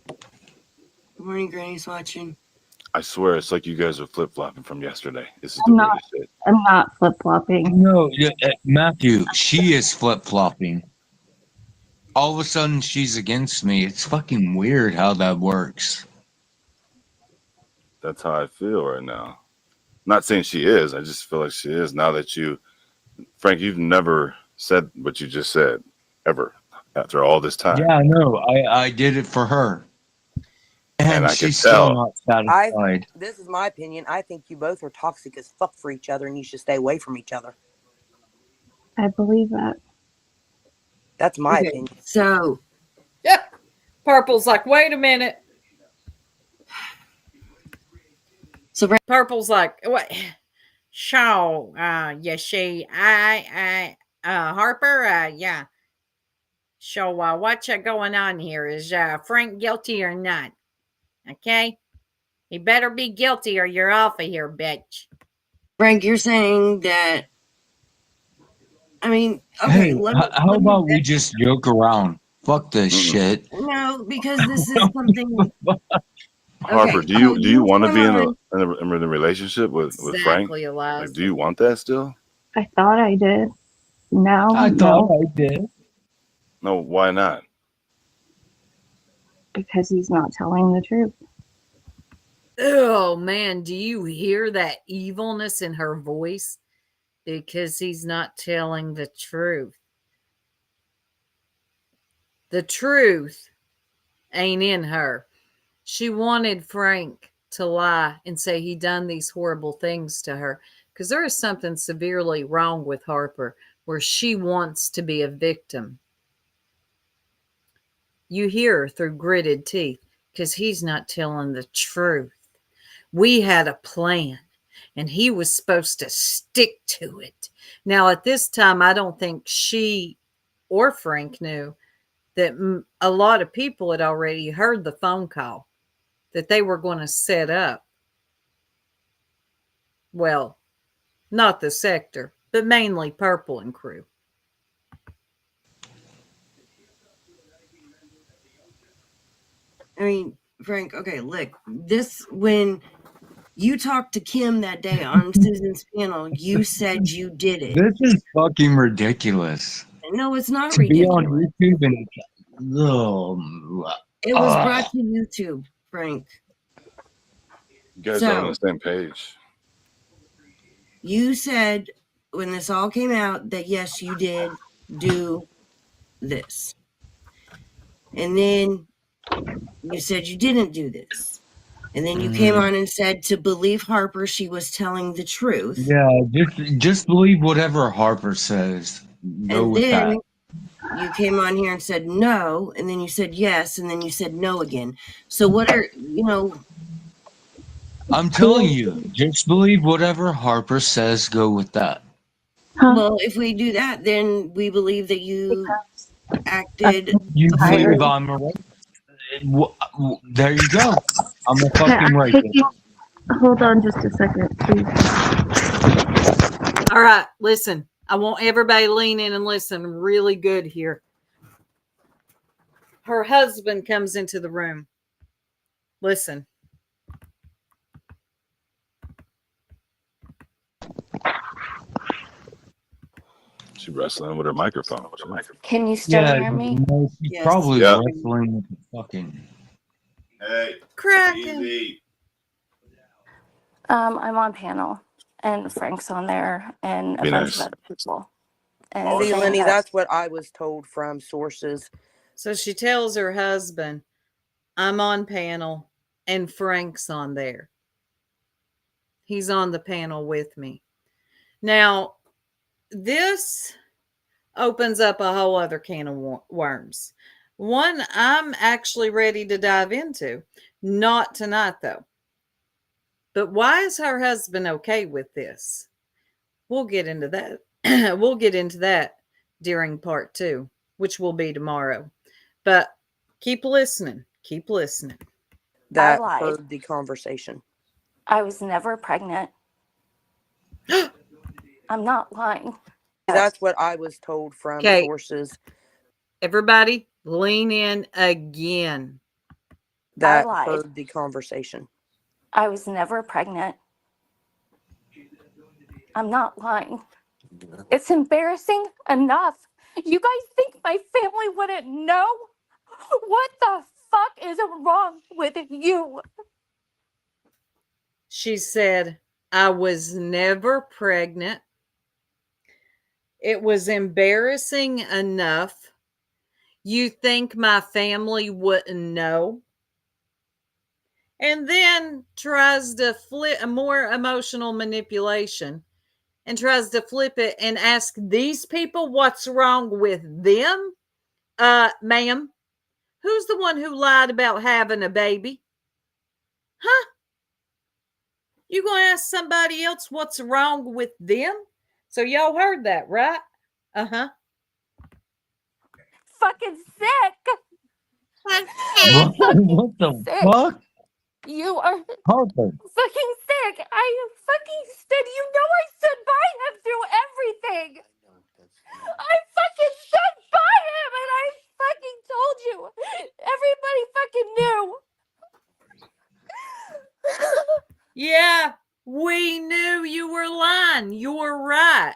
Speaker 4: Good morning, Granny's watching.
Speaker 6: I swear, it's like you guys are flip flopping from yesterday. This is
Speaker 8: I'm
Speaker 6: the
Speaker 8: not.
Speaker 6: weirdest shit.
Speaker 8: I'm not flip flopping.
Speaker 5: No, Matthew, she is flip flopping. All of a sudden, she's against me. It's fucking weird how that works.
Speaker 6: That's how I feel right now. Not saying she is. I just feel like she is now that Frank, you've never said what you just said ever after all this time.
Speaker 5: Yeah, I know. I did it for her. And
Speaker 6: I
Speaker 5: she's
Speaker 6: can tell.
Speaker 5: still not satisfied.
Speaker 7: This is my opinion. I think you both are toxic as fuck for each other, and you should stay away from each other.
Speaker 8: I believe that.
Speaker 7: That's my
Speaker 4: Okay,
Speaker 7: opinion.
Speaker 4: so
Speaker 2: Yeah. Purple's like, wait a minute. Purple's like, what? So, you see, Harper, yeah. So, what's going on here? Is Frank guilty or not? Okay? He better be guilty or you're off of here, bitch.
Speaker 4: Frank, you're saying that. I mean, okay.
Speaker 5: Hey, how about we just joke around? Fuck this shit.
Speaker 4: No, because this is something.
Speaker 6: Harper,
Speaker 4: Okay,
Speaker 6: do you want to be in
Speaker 4: come
Speaker 6: a relationship with Frank?
Speaker 2: Exactly, Eliza.
Speaker 6: Like, do you want that still?
Speaker 8: I thought I did. Now,
Speaker 5: I
Speaker 8: no,
Speaker 5: thought I did.
Speaker 6: No, why not?
Speaker 8: because he's not telling the truth.
Speaker 2: Oh man, do you hear that evilness in her voice? Because he's not telling the truth. The truth ain't in her. She wanted Frank to lie and say he done these horrible things to her because there is something severely wrong with Harper where she wants to be a victim. You hear her through gritted teeth because he's not telling the truth. We had a plan and he was supposed to stick to it. Now, at this time, I don't think she or Frank knew that a lot of people had already heard the phone call that they were going to set up. Well, not the sector, but mainly Purple and crew.
Speaker 4: I mean, Frank, okay, look, this, when you talked to Kim that day on Susan's panel, you said you did it.
Speaker 5: This is fucking ridiculous.
Speaker 4: No, it's not
Speaker 5: To be on
Speaker 4: ridiculous.
Speaker 5: YouTube and
Speaker 4: It was brought to YouTube, Frank.
Speaker 6: You guys are on the same page.
Speaker 4: You said when this all came out that yes, you did do this. And then you said you didn't do this. And then you came on and said to believe Harper, she was telling the truth.
Speaker 5: yeah, just believe whatever Harper says. Go
Speaker 4: And
Speaker 5: with
Speaker 4: then
Speaker 5: that.
Speaker 4: you came on here and said no, and then you said yes, and then you said no again. So what are,
Speaker 5: I'm telling you, just believe whatever Harper says. Go with that.
Speaker 4: well, if we do that, then we believe that you acted.
Speaker 5: You believe I'm a rapist. There you go. I'm a fucking rapist.
Speaker 8: Hold on just a second, please.
Speaker 2: All right, listen. I want everybody to lean in and listen really good here. Her husband comes into the room. Listen.
Speaker 6: She's wrestling with her microphone.
Speaker 9: Can you still hear me?
Speaker 5: No, she's
Speaker 4: Yes.
Speaker 5: probably
Speaker 6: Yeah.
Speaker 5: wrestling with the fucking.
Speaker 6: Hey,
Speaker 2: Cracking.
Speaker 6: easy.
Speaker 9: I'm on panel, and Frank's on there, and a
Speaker 6: Be
Speaker 9: bunch
Speaker 6: nice.
Speaker 9: of other people. And
Speaker 7: See,
Speaker 9: they
Speaker 7: Lenny,
Speaker 9: have-
Speaker 7: that's what I was told from sources.
Speaker 2: So she tells her husband, I'm on panel and Frank's on there. He's on the panel with me. Now, this opens up a whole other can of worms. One I'm actually ready to dive into. Not tonight, though. But why is her husband okay with this? We'll get into that. We'll get into that during part 2, which will be tomorrow. But keep listening. Keep listening.
Speaker 7: That
Speaker 9: lied.
Speaker 7: heard the conversation.
Speaker 9: I was never pregnant. I'm not lying.
Speaker 7: That's what I was told from
Speaker 2: Okay.
Speaker 7: sources.
Speaker 2: Everybody, lean in again.
Speaker 7: That
Speaker 9: lied.
Speaker 7: heard the conversation.
Speaker 9: I was never pregnant. I'm not lying. It's embarrassing enough. You guys think my family wouldn't know? What the fuck is wrong with you?
Speaker 2: She said, I was never pregnant. It was embarrassing enough. You think my family wouldn't know? And then tries to flip a more emotional manipulation and tries to flip it and ask these people what's wrong with them. Ma'am, who's the one who lied about having a baby? Huh? You gonna ask somebody else what's wrong with them? So y'all heard that, right? Uh-huh.
Speaker 9: Fucking sick.
Speaker 5: What the
Speaker 9: Sick.
Speaker 5: fuck?
Speaker 9: You are
Speaker 5: Harper.
Speaker 9: fucking sick. I fucking stood. You know I stood by him through everything. I fucking stood by him, and I fucking told you. Everybody fucking knew.
Speaker 2: Yeah, we knew you were lying. You're right.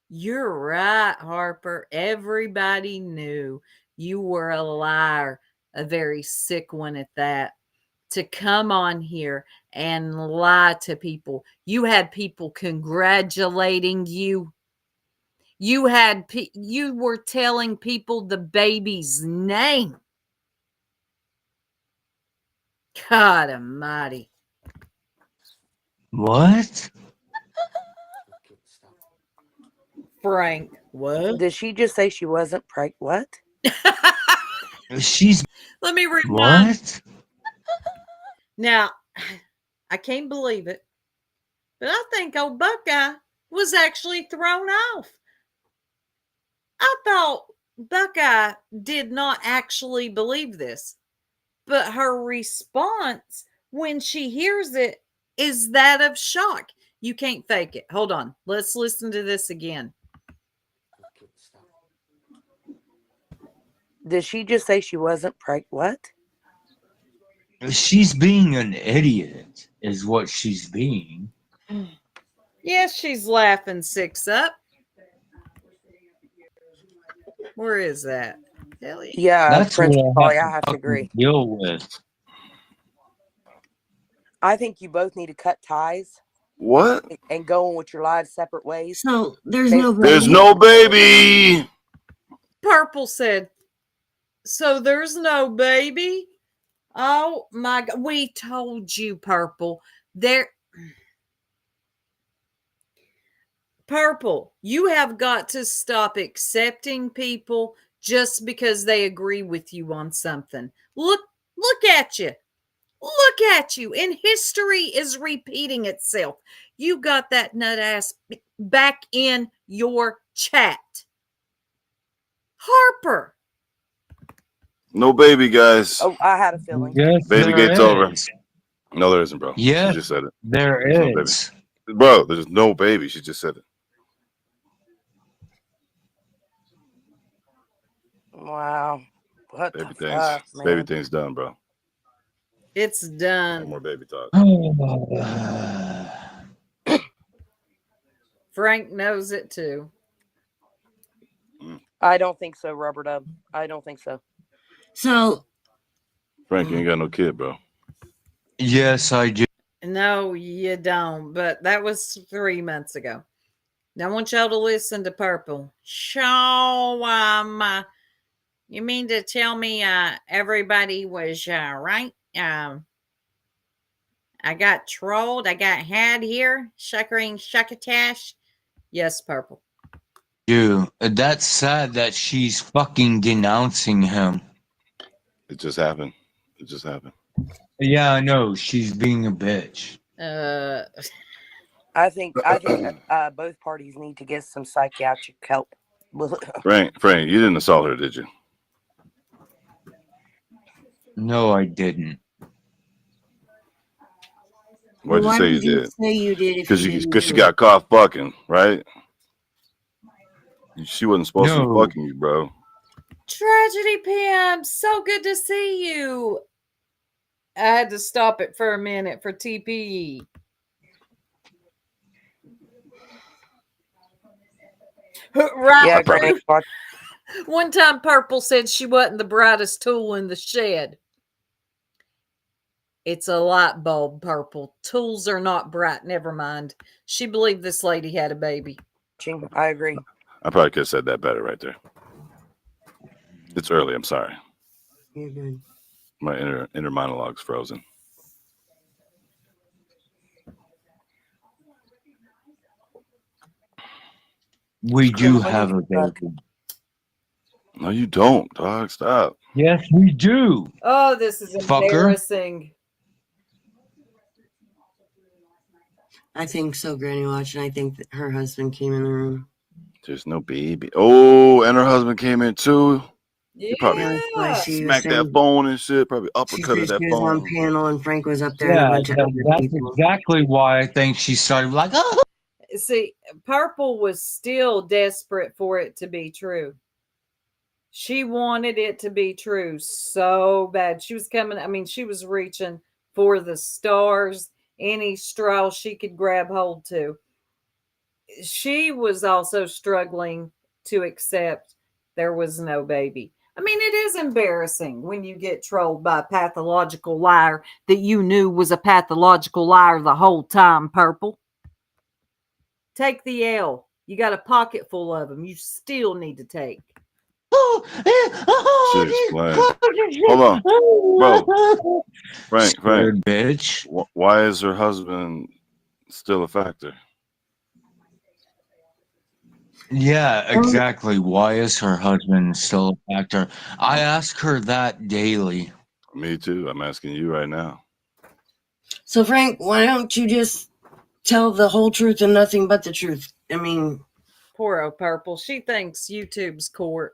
Speaker 2: You're right, Harper. Everybody knew you were a liar, a very sick one at that. to come on here and lie to people. You had people congratulating you. You were telling people the baby's name. God almighty.
Speaker 5: What?
Speaker 2: Frank, what?
Speaker 7: Did she just say she wasn't pregnant? What?
Speaker 5: She's
Speaker 2: Let me remind.
Speaker 5: what?
Speaker 2: Now, I can't believe it, but I think old Buckeye was actually thrown off. I thought Buckeye did not actually believe this, but her response when she hears it is that of shock. You can't fake it. Hold on. Let's listen to this again.
Speaker 7: Did she just say she wasn't pregnant? What?
Speaker 5: She's being an idiot, is what she's being.
Speaker 2: Yes, she's laughing 6 up. Where is that? Hell yeah.
Speaker 7: Yeah,
Speaker 5: That's
Speaker 7: Prince
Speaker 5: what
Speaker 7: Polly,
Speaker 5: I
Speaker 7: I have to
Speaker 5: fucking
Speaker 7: agree.
Speaker 5: deal with.
Speaker 7: I think you both need to cut ties
Speaker 6: What?
Speaker 7: and go on with your lives separate ways.
Speaker 4: So there's
Speaker 7: They-
Speaker 4: no
Speaker 6: There's
Speaker 4: baby.
Speaker 6: no baby.
Speaker 2: Purple said, so there's no baby? Oh my God. We told you, Purple. Purple, you have got to stop accepting people just because they agree with you on something. Look at you. Look at you. And history is repeating itself. You got that nut ass back in your chat. Harper.
Speaker 6: No baby, guys.
Speaker 7: Oh, I had a feeling.
Speaker 5: Yes,
Speaker 6: Baby
Speaker 5: there
Speaker 6: gate's over.
Speaker 5: is.
Speaker 6: No, there isn't, bro.
Speaker 5: Yes,
Speaker 6: She just said it.
Speaker 5: there
Speaker 6: There's no baby.
Speaker 5: is.
Speaker 6: Bro, there's no baby. She just said it.
Speaker 7: Wow. What
Speaker 6: Baby
Speaker 7: the
Speaker 6: things.
Speaker 7: fuck, man?
Speaker 6: Baby things done, bro.
Speaker 2: It's
Speaker 6: No
Speaker 2: done.
Speaker 6: more baby talk.
Speaker 2: Frank knows it too.
Speaker 7: I don't think so, Rubber Dub. I don't think so.
Speaker 4: So
Speaker 6: Frank, you ain't got no kid, bro.
Speaker 5: Yes, I do.
Speaker 2: No, you don't. But that was 3 months ago. Now I want y'all to listen to Purple. So, you mean to tell me everybody was right? I got trolled. I got had here. Shuckering shuckatash. Yes, Purple.
Speaker 5: You. That's sad that she's fucking denouncing him.
Speaker 6: It just happened. It just happened.
Speaker 5: Yeah, I know. She's being a bitch.
Speaker 7: I think both parties need to get some psychiatric help.
Speaker 6: Frank, you didn't assault her, did you?
Speaker 5: No, I didn't.
Speaker 6: Why'd you
Speaker 4: why
Speaker 6: say
Speaker 4: would
Speaker 6: you
Speaker 4: you
Speaker 6: did?
Speaker 4: say you did if
Speaker 6: Because
Speaker 4: you
Speaker 6: you
Speaker 4: didn't
Speaker 6: because she
Speaker 4: do it?
Speaker 6: got caught fucking, right? She wasn't supposed to be
Speaker 5: No.
Speaker 6: fucking you, bro.
Speaker 2: Tragedy Pam, so good to see you. I had to stop it for a minute for TPE. Right.
Speaker 7: Yeah,
Speaker 6: I probably-
Speaker 7: Greg. Watch.
Speaker 2: One time Purple said she wasn't the brightest tool in the shed. It's a light bulb, Purple. Tools are not bright. Never mind. She believed this lady had a baby.
Speaker 7: I agree.
Speaker 6: I probably could have said that better right there. It's early. I'm sorry.
Speaker 4: You're good.
Speaker 6: My inner monologue's frozen.
Speaker 5: We do have a baby.
Speaker 6: No, you don't, dog. Stop.
Speaker 5: Yes, we do.
Speaker 2: Oh, this is
Speaker 5: Fucker.
Speaker 2: embarrassing.
Speaker 4: I think so, Granny Watch, and I think that her husband came in the room.
Speaker 6: There's no baby. Oh, and her husband came in too.
Speaker 2: Yeah.
Speaker 6: probably
Speaker 4: That's why she was
Speaker 6: Smacked that
Speaker 4: saying
Speaker 6: phone and shit. Probably
Speaker 4: she
Speaker 6: uppercutted
Speaker 4: said
Speaker 6: that
Speaker 4: she was on
Speaker 6: phone.
Speaker 4: panel and Frank was up there and a
Speaker 5: Yeah,
Speaker 4: bunch of other
Speaker 5: that's
Speaker 4: people.
Speaker 5: exactly why I think she started like, oh.
Speaker 2: See, Purple was still desperate for it to be true. She wanted it to be true so bad. She was coming, I mean, she was reaching for the stars, any straw she could grab hold to. She was also struggling to accept there was no baby. I mean, it is embarrassing when you get trolled by a pathological liar that you knew was a pathological liar the whole time, Purple. Take the L. You got a pocket full of them. You still need to take.
Speaker 6: Shit explain. Hold on, bro. Frank,
Speaker 5: Scared bitch.
Speaker 6: why is her husband still a factor?
Speaker 5: Yeah, exactly. Why is her husband still a factor? I ask her that daily.
Speaker 6: Me too. I'm asking you right now.
Speaker 4: So, Frank, why don't you just tell the whole truth and nothing but the truth? I mean,
Speaker 2: Poor old Purple. She thinks YouTube's court.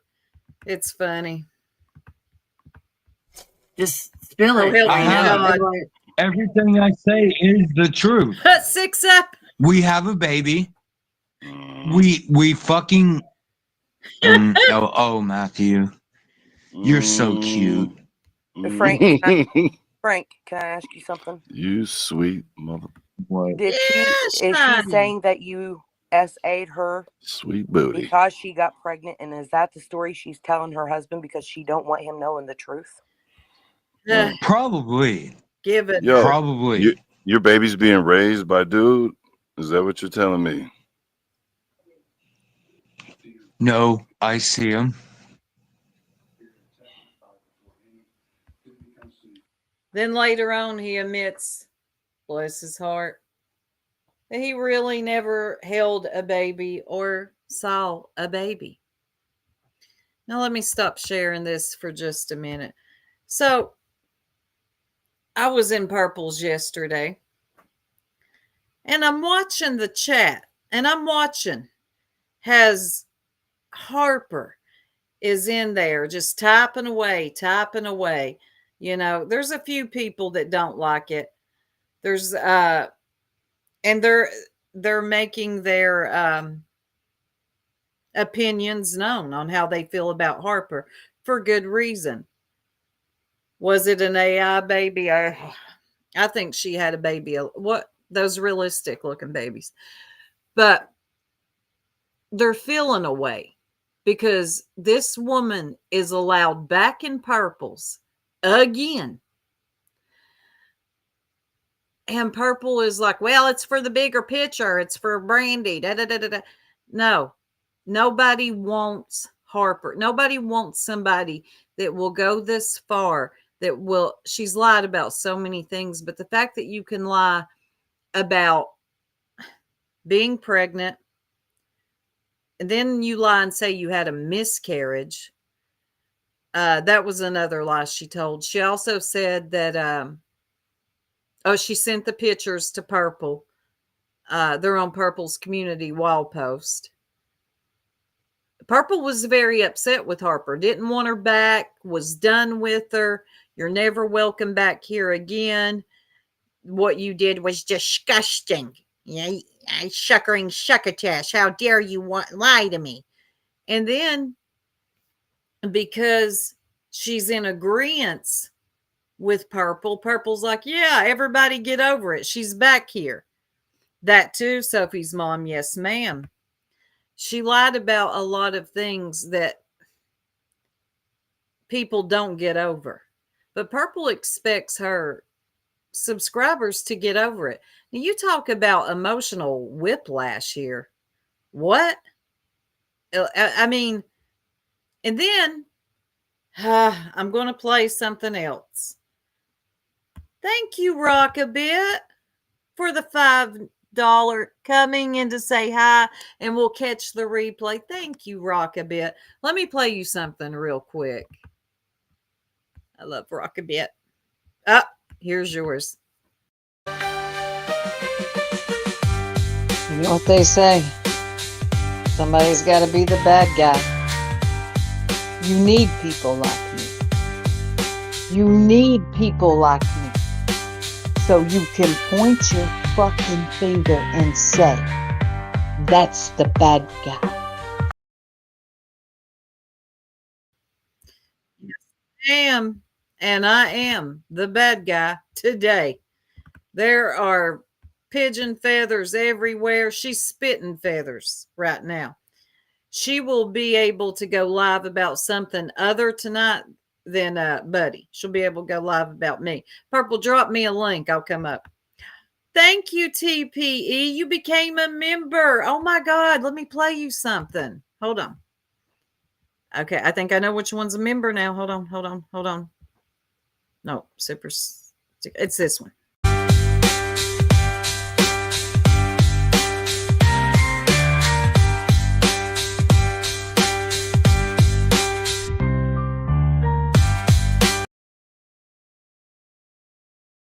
Speaker 2: It's funny.
Speaker 4: just spill
Speaker 2: Oh,
Speaker 4: it.
Speaker 2: help
Speaker 5: I
Speaker 2: me,
Speaker 5: have.
Speaker 2: God.
Speaker 5: Everything I say is the truth.
Speaker 2: 6 up.
Speaker 5: We have a baby.
Speaker 6: Mm,
Speaker 5: We fucking oh Matthew, you're so cute.
Speaker 7: Frank, Frank, can I ask you something?
Speaker 6: You sweet mother,
Speaker 5: What?
Speaker 7: Did
Speaker 2: Yes,
Speaker 7: she is
Speaker 2: honey.
Speaker 7: she saying that you SA'd her
Speaker 6: sweet booty.
Speaker 7: because she got pregnant, and is that the story she's telling her husband because she don't want him knowing the truth?
Speaker 5: Probably.
Speaker 2: Give it.
Speaker 6: Yo,
Speaker 5: Probably.
Speaker 6: your baby's being raised by dude. Is that what you're telling me?
Speaker 5: No, I see him.
Speaker 2: Then later on, he admits, bless his heart, that he really never held a baby or saw a baby. Now, let me stop sharing this for just a minute. So, I was in Purple's yesterday, and I'm watching the chat, and I'm watching has Harper is in there just typing away. You know, there's a few people that don't like it. There's and they're making their opinions known on how they feel about Harper for good reason. Was it an AI baby? I think she had a baby. What, those realistic looking babies. But they're feeling away because this woman is allowed back in Purple's again. And Purple is like, well, it's for the bigger picture. It's for Brandy. Da, da, da, da, da. No, nobody wants Harper. Nobody wants somebody that will go this far, that will, she's lied about so many things, but the fact that you can lie about being pregnant, and then you lie and say you had a miscarriage. That was another lie she told. She also said that, she sent the pictures to Purple. They're on Purple's community wall post. Purple was very upset with Harper, didn't want her back, was done with her. You're never welcome back here again. What you did was disgusting. Yeah, shuckering shuckotash. How dare you lie to me? And then, because she's in agreement with Purple, Purple's like, yeah, everybody get over it. She's back here. That too, Sophie's mom. Yes, ma'am. She lied about a lot of things that people don't get over. But Purple expects her subscribers to get over it. Now, you talk about emotional whiplash here. What? I mean, and then I'm going to play something else. Thank you, Rock a Bit, for the $5 coming in to say hi, and we'll catch the replay. Thank you, Rock a Bit. Let me play you something real quick. I love Rock a Bit. Here's yours. You know what they say? Somebody's got to be the bad guy. You need people like me. You need people like me. So you can point your fucking finger and say, that's the bad guy. Yes, I am. And I am the bad guy today. There are pigeon feathers everywhere. She's spitting feathers right now. She will be able to go live about something other tonight than Buddy. She'll be able to go live about me. Purple, drop me a link. I'll come up. Thank you, TPE. You became a member. Oh my God. Let me play you something. Hold on. Okay, I think I know which one's a member now. Hold on. No, super. It's this one.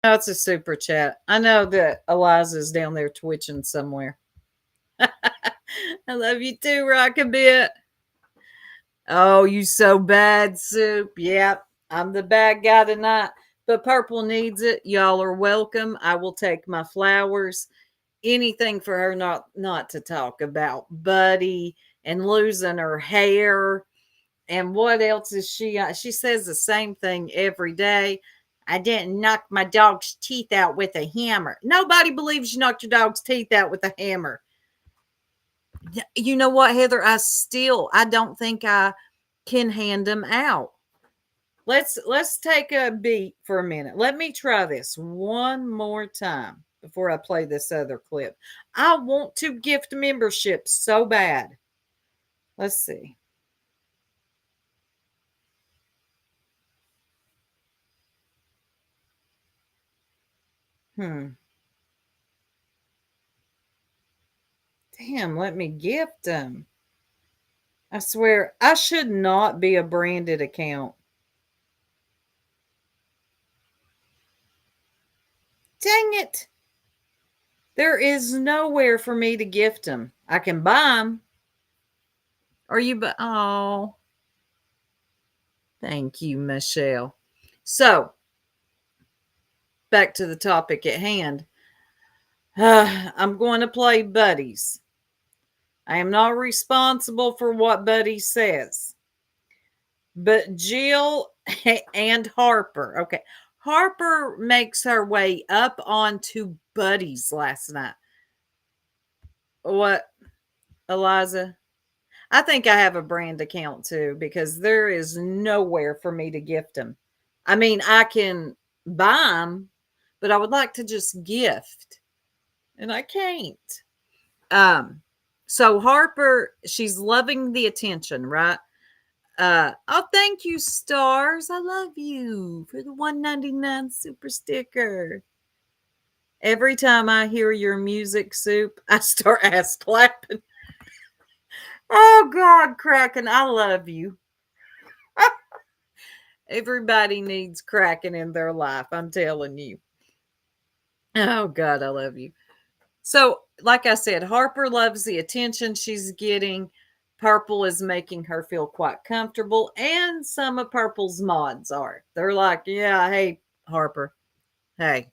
Speaker 2: Oh, it's a super chat. I know that Eliza's down there twitching somewhere. I love you too, Rockabit. Oh, you so bad, Soup. Yep, I'm the bad guy tonight. But Purple needs it. Y'all are welcome. I will take my flowers. Anything for her not to talk about. Buddy and losing her hair. And what else is she? She says the same thing every day. I didn't knock my dog's teeth out with a hammer. Nobody believes you knocked your dog's teeth out with a hammer. You know what, Heather? I don't think I can hand them out. Let's take a beat for a minute. Let me try this one more time before I play this other clip. I want to gift memberships so bad. Let's see. Damn, let me gift them. I swear, I should not be a branded account. Dang it. There is nowhere for me to gift them. I can buy them. Oh. Thank you, Michelle. So, back to the topic at hand. I'm going to play Buddies. I am not responsible for what Buddy says. But Jill and Harper. Okay. Harper makes her way up onto Buddies last night. What, Eliza? I think I have a brand account too, because there is nowhere for me to gift them. I mean, I can buy them, but I would like to just gift, and I can't. So Harper, she's loving the attention, right? Oh, thank you, Stars. I love you for the $1.99 super sticker. Every time I hear your music, Soup, I start ass clapping. Oh God, Kraken, I love you. Everybody needs Kraken in their life, I'm telling you. Oh God, I love you. So, like I said, Harper loves the attention she's getting. Purple is making her feel quite comfortable, and some of Purple's mods are. They're like, yeah, hey, Harper. Hey,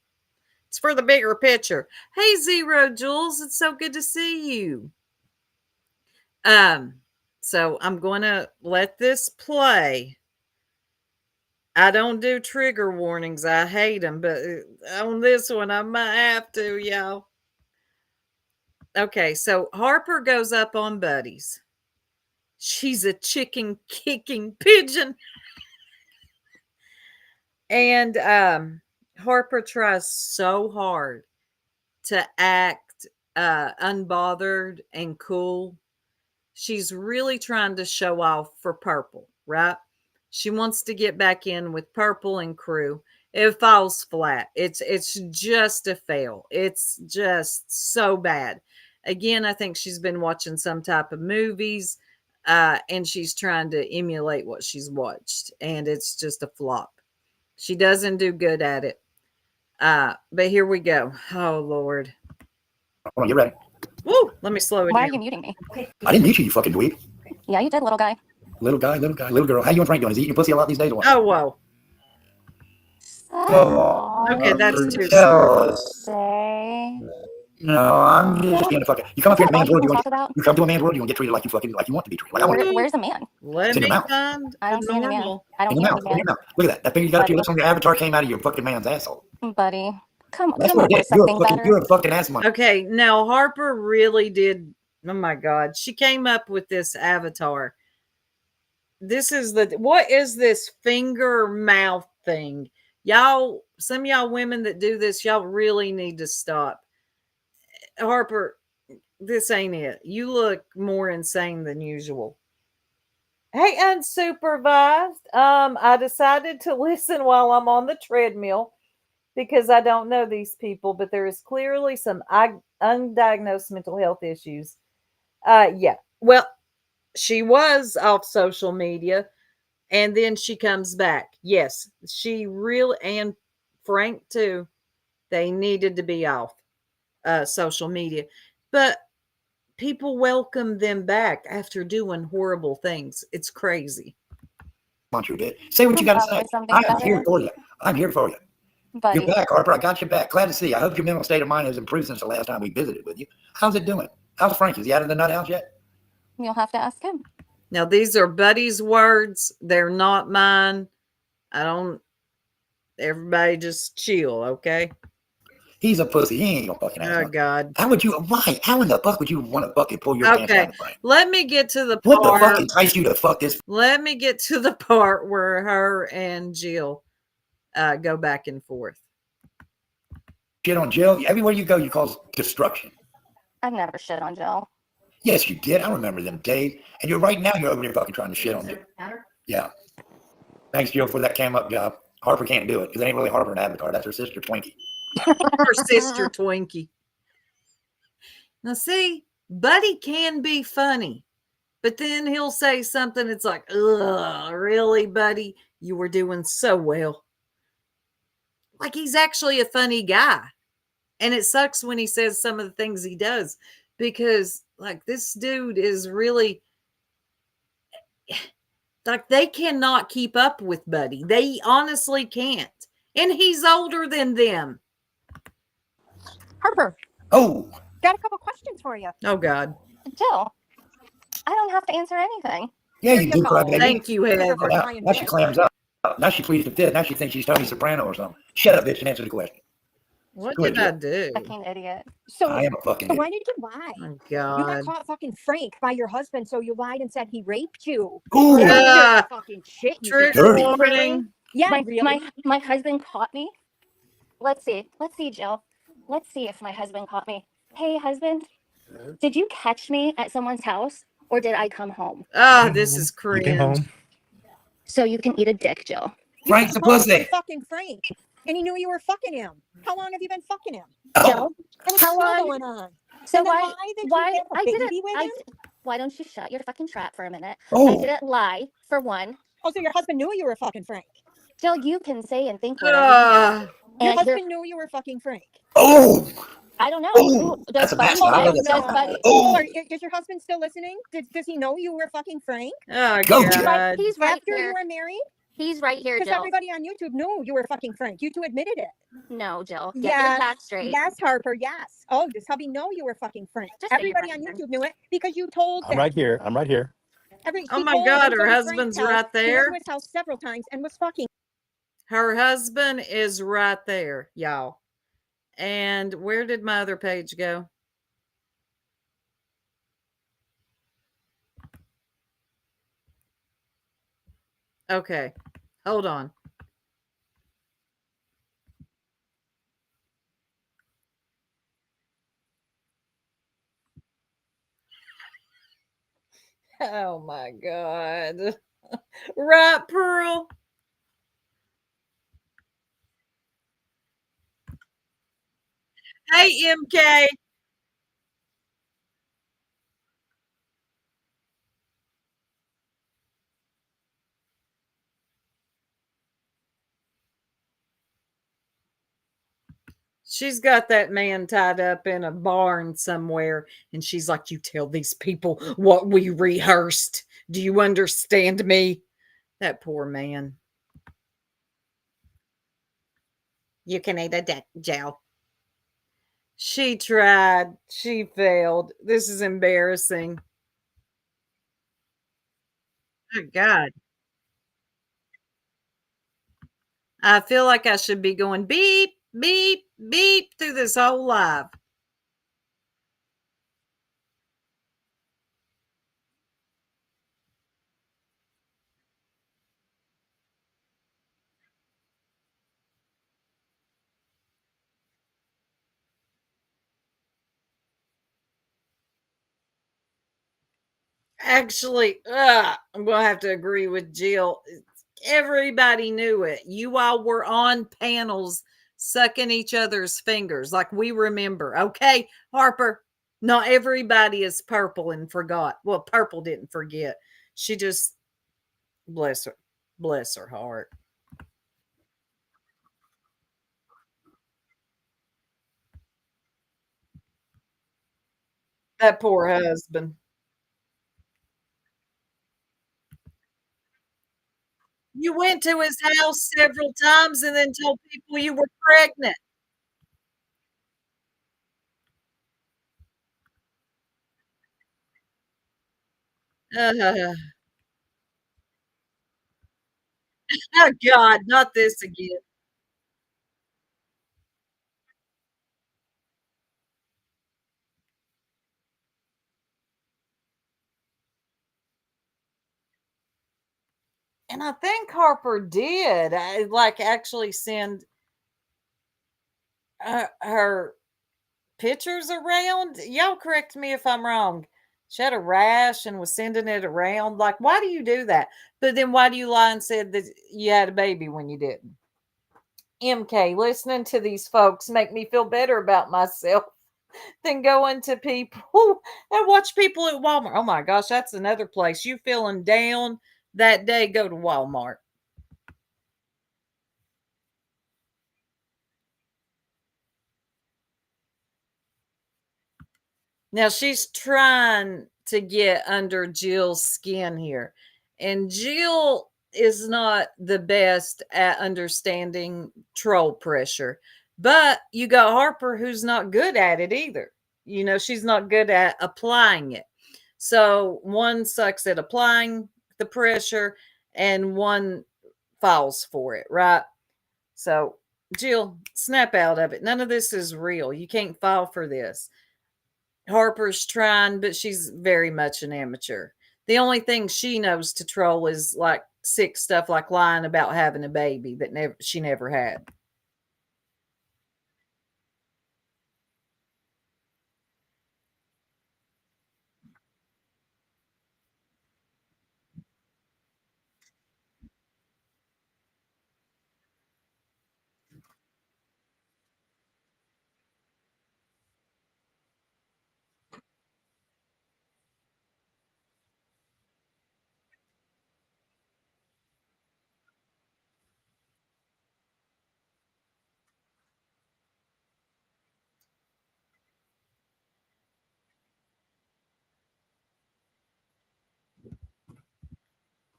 Speaker 2: it's for the bigger picture. Hey, Zero Jules, it's so good to see you. So I'm going to let this play. I don't do trigger warnings. I hate them, but on this one, I might have to, y'all. Okay, so Harper goes up on Buddies. She's a chicken kicking pigeon. And Harper tries so hard to act unbothered and cool. She's really trying to show off for Purple, right? She wants to get back in with Purple and crew. It falls flat. It's just a fail. It's just so bad. Again, I think she's been watching some type of movies, and she's trying to emulate what she's watched, and it's just a flop. She doesn't do good at it. But here we go. Oh, Lord.
Speaker 10: Hold on, get ready.
Speaker 2: Woo! Let me slow it
Speaker 8: Why
Speaker 2: down.
Speaker 8: are you muting me?
Speaker 10: I didn't mute you, you fucking dweeb.
Speaker 8: Yeah, you did, little guy.
Speaker 10: Little guy, little girl. How you and Frank doing? Is he eating pussy a lot these days or what?
Speaker 2: Oh, whoa. Okay, that's too
Speaker 8: Say.
Speaker 10: No, I'm just being a fucking. You come up here in a man's world,
Speaker 8: Talk about?
Speaker 10: you come to a man's world, you want to get treated like you want to be treated. Like I want to.
Speaker 8: Where's the man?
Speaker 2: Let
Speaker 10: It's in
Speaker 2: me
Speaker 10: your mouth.
Speaker 2: find
Speaker 8: I don't
Speaker 2: the
Speaker 8: see any man.
Speaker 2: normal.
Speaker 8: I don't
Speaker 10: In your
Speaker 8: see
Speaker 10: mouth.
Speaker 8: any
Speaker 10: In
Speaker 8: man.
Speaker 10: your mouth. Look at that. That thing you got up your lips on your avatar came out of your fucking man's asshole.
Speaker 8: Buddy, come
Speaker 10: That's
Speaker 8: up
Speaker 10: what it
Speaker 8: with
Speaker 10: is. You're
Speaker 8: something
Speaker 10: a
Speaker 8: better.
Speaker 10: fucking ass monkey.
Speaker 2: Okay, now Harper really did Oh my God. She came up with this avatar. What is this finger mouth thing? Y'all, some of y'all women that do this, y'all really need to stop. Harper, this ain't it. You look more insane than usual. Hey, unsupervised. I decided to listen while I'm on the treadmill because I don't know these people, but there is clearly some undiagnosed mental health issues. Yeah. Well, she was off social media and then she comes back. Yes, she really, and Frank too, they needed to be off social media. But people welcome them back after doing horrible things. It's crazy.
Speaker 10: Want you to say what you got to say.
Speaker 9: Offer something
Speaker 10: I am here
Speaker 9: better,
Speaker 10: for you. I'm here for you. You're
Speaker 9: buddy.
Speaker 10: back, Harper. I got you back. Glad to see you. I hope your mental state of mind has improved since the last time we visited with you. How's it doing? How's Frank? Is he out of the nut house yet?
Speaker 9: You'll have to ask him.
Speaker 2: Now, these are Buddy's words. They're not mine. Everybody just chill, okay?
Speaker 10: He's a pussy. He ain't gonna fucking ask.
Speaker 2: Oh, God.
Speaker 10: How would you? Why? How in the fuck would you want to fucking pull your pants
Speaker 2: Okay,
Speaker 10: down the front?
Speaker 2: let me get to the
Speaker 10: What the fuck
Speaker 2: part.
Speaker 10: enticed you to fuck this
Speaker 2: Let me get to the part where her and Jill go back and forth.
Speaker 10: shit on Jill? Everywhere you go, you cause destruction.
Speaker 9: I've never shit on Jill.
Speaker 10: Yes, you did. I remember them days. And you're right now. You're over there fucking trying to shit on Jill. Yeah. Thanks, Jill, for that cam up job. Harper can't do it because it ain't really Harper and Avatar. That's her sister Twinkie.
Speaker 2: Her sister Twinkie. Now, see, Buddy can be funny, but then he'll say something. It's like, ugh, really, Buddy? You were doing so well. Like, he's actually a funny guy. And it sucks when he says some of the things he does because, like, this dude is really, like, they cannot keep up with Buddy. They honestly can't. And he's older than them.
Speaker 11: Harper,
Speaker 10: Oh,
Speaker 11: got a couple questions for you.
Speaker 2: Oh, God.
Speaker 9: Jill, I don't have to answer anything.
Speaker 10: yeah,
Speaker 11: There
Speaker 10: you
Speaker 11: you
Speaker 10: do,
Speaker 11: go.
Speaker 10: cry baby.
Speaker 2: Thank you, Heather.
Speaker 10: Now she clams up. Now she pleads the fifth. Now she thinks she's Tony Soprano or something. Shut up, bitch, and answer the question.
Speaker 2: What
Speaker 10: Go
Speaker 2: did
Speaker 10: ahead,
Speaker 2: I do?
Speaker 9: Fucking idiot.
Speaker 11: So,
Speaker 10: I am a fucking
Speaker 11: so
Speaker 10: idiot.
Speaker 11: why did you lie?
Speaker 2: Oh,
Speaker 11: You got
Speaker 2: God.
Speaker 11: caught fucking Frank by your husband, so you lied and said he raped you.
Speaker 10: Ooh,
Speaker 2: Ah,
Speaker 11: Fucking shit. You
Speaker 2: trigger
Speaker 11: did.
Speaker 10: dirty.
Speaker 2: warning.
Speaker 11: Yeah,
Speaker 9: My,
Speaker 11: really.
Speaker 9: my husband caught me. Let's see, Jill. Let's see if my husband caught me. Hey, husband, did you catch me at someone's house or did I come home?
Speaker 2: Ah, this is
Speaker 12: You came
Speaker 2: cringe.
Speaker 12: home.
Speaker 9: So you can eat a dick, Jill.
Speaker 10: Frank's a
Speaker 11: Called
Speaker 10: pussy.
Speaker 11: for fucking Frank, and he knew you were fucking him. How long have you been fucking him?
Speaker 10: Oh,
Speaker 9: Jill,
Speaker 11: And what's
Speaker 9: how
Speaker 11: still
Speaker 9: long?
Speaker 11: going on?
Speaker 9: So
Speaker 11: And then
Speaker 9: why?
Speaker 11: lie that
Speaker 9: Why
Speaker 11: you had a
Speaker 9: I
Speaker 11: baby
Speaker 9: didn't?
Speaker 11: with him?
Speaker 9: Why don't you shut your fucking trap for a minute? I
Speaker 10: oh,
Speaker 9: didn't lie for one.
Speaker 11: Oh, so your husband knew you were fucking Frank.
Speaker 9: Jill, you can say and think whatever you
Speaker 2: Ah,
Speaker 9: want.
Speaker 11: Your
Speaker 9: And you're,
Speaker 11: husband knew you were fucking Frank.
Speaker 10: oh,
Speaker 9: I don't know.
Speaker 10: oh.
Speaker 9: Who
Speaker 10: That's
Speaker 9: does
Speaker 10: a
Speaker 9: Buddy?
Speaker 10: bachelor. I love
Speaker 9: Does
Speaker 10: that.
Speaker 9: Buddy?
Speaker 10: Oh,
Speaker 11: Is your husband still listening? Does he know you were fucking Frank
Speaker 2: oh,
Speaker 10: Go,
Speaker 9: He's
Speaker 10: Jill.
Speaker 9: right.
Speaker 2: God.
Speaker 9: He's right
Speaker 11: after you
Speaker 9: here.
Speaker 11: were married?
Speaker 9: He's right here,
Speaker 11: Because
Speaker 9: Jill.
Speaker 11: everybody on YouTube knew you were fucking Frank. You two admitted it.
Speaker 9: No, Jill. Get
Speaker 11: Yes.
Speaker 9: your facts straight.
Speaker 11: Yes, Harper. Yes. Oh, does hubby know you were fucking Frank?
Speaker 9: Just say you're
Speaker 11: Everybody on
Speaker 9: right.
Speaker 11: YouTube knew it because you told
Speaker 12: I'm
Speaker 11: them.
Speaker 12: right here. I'm right here.
Speaker 2: Oh
Speaker 11: He
Speaker 2: my
Speaker 11: told
Speaker 2: God,
Speaker 11: them to
Speaker 2: her
Speaker 11: go to Frank's
Speaker 2: husband's
Speaker 11: house.
Speaker 2: right
Speaker 11: He went
Speaker 2: there.
Speaker 11: to his house several times and was fucking.
Speaker 2: Her husband is right there, y'all. And where did my other page go? Okay, hold on. Oh my God. Right, Pearl? Hey, MK. She's got that man tied up in a barn somewhere, and she's like, "You tell these people what we rehearsed. Do you understand me?" That poor man. You can eat a dick, Jill. She tried. She failed. This is embarrassing. Oh, God. I feel like I should be going beep, beep, beep through this whole live. Actually, I'm going to have to agree with Jill. Everybody knew it. You all were on panels sucking each other's fingers like we remember. Okay, Harper, not everybody is purple and forgot. Well, purple didn't forget. She just, bless her heart. That poor husband. You went to his house several times and then told people you were pregnant. Uh, oh God, not this again. And I think Harper did like actually send her pictures around. Y'all correct me if I'm wrong. She had a rash and was sending it around. Like, why do you do that? But then why do you lie and said that you had a baby when you didn't? MK, listening to these folks make me feel better about myself than going to people and watch people at Walmart. Oh my gosh, that's another place. You feeling down that day, go to Walmart. Now she's trying to get under Jill's skin here. And Jill is not the best at understanding troll pressure. But you got Harper who's not good at it either. You know, she's not good at applying it. So one sucks at applying the pressure and one falls for it, right? So Jill, snap out of it. None of this is real. You can't fall for this. Harper's trying, but she's very much an amateur. The only thing she knows to troll is like sick stuff like lying about having a baby that she never had.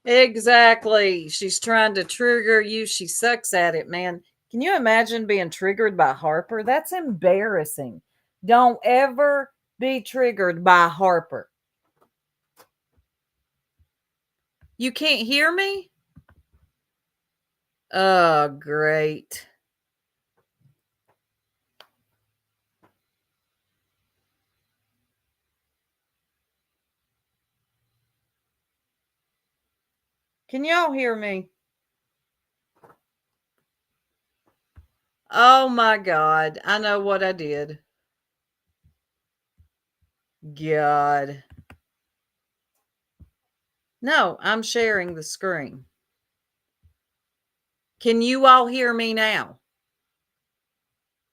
Speaker 2: Exactly. She's trying to trigger you. She sucks at it, man. Can you imagine being triggered by Harper? That's embarrassing. Don't ever be triggered by Harper. You can't hear me? Oh, great. Can y'all hear me? Oh my God. I know what I did. God. No, I'm sharing the screen. Can you all hear me now?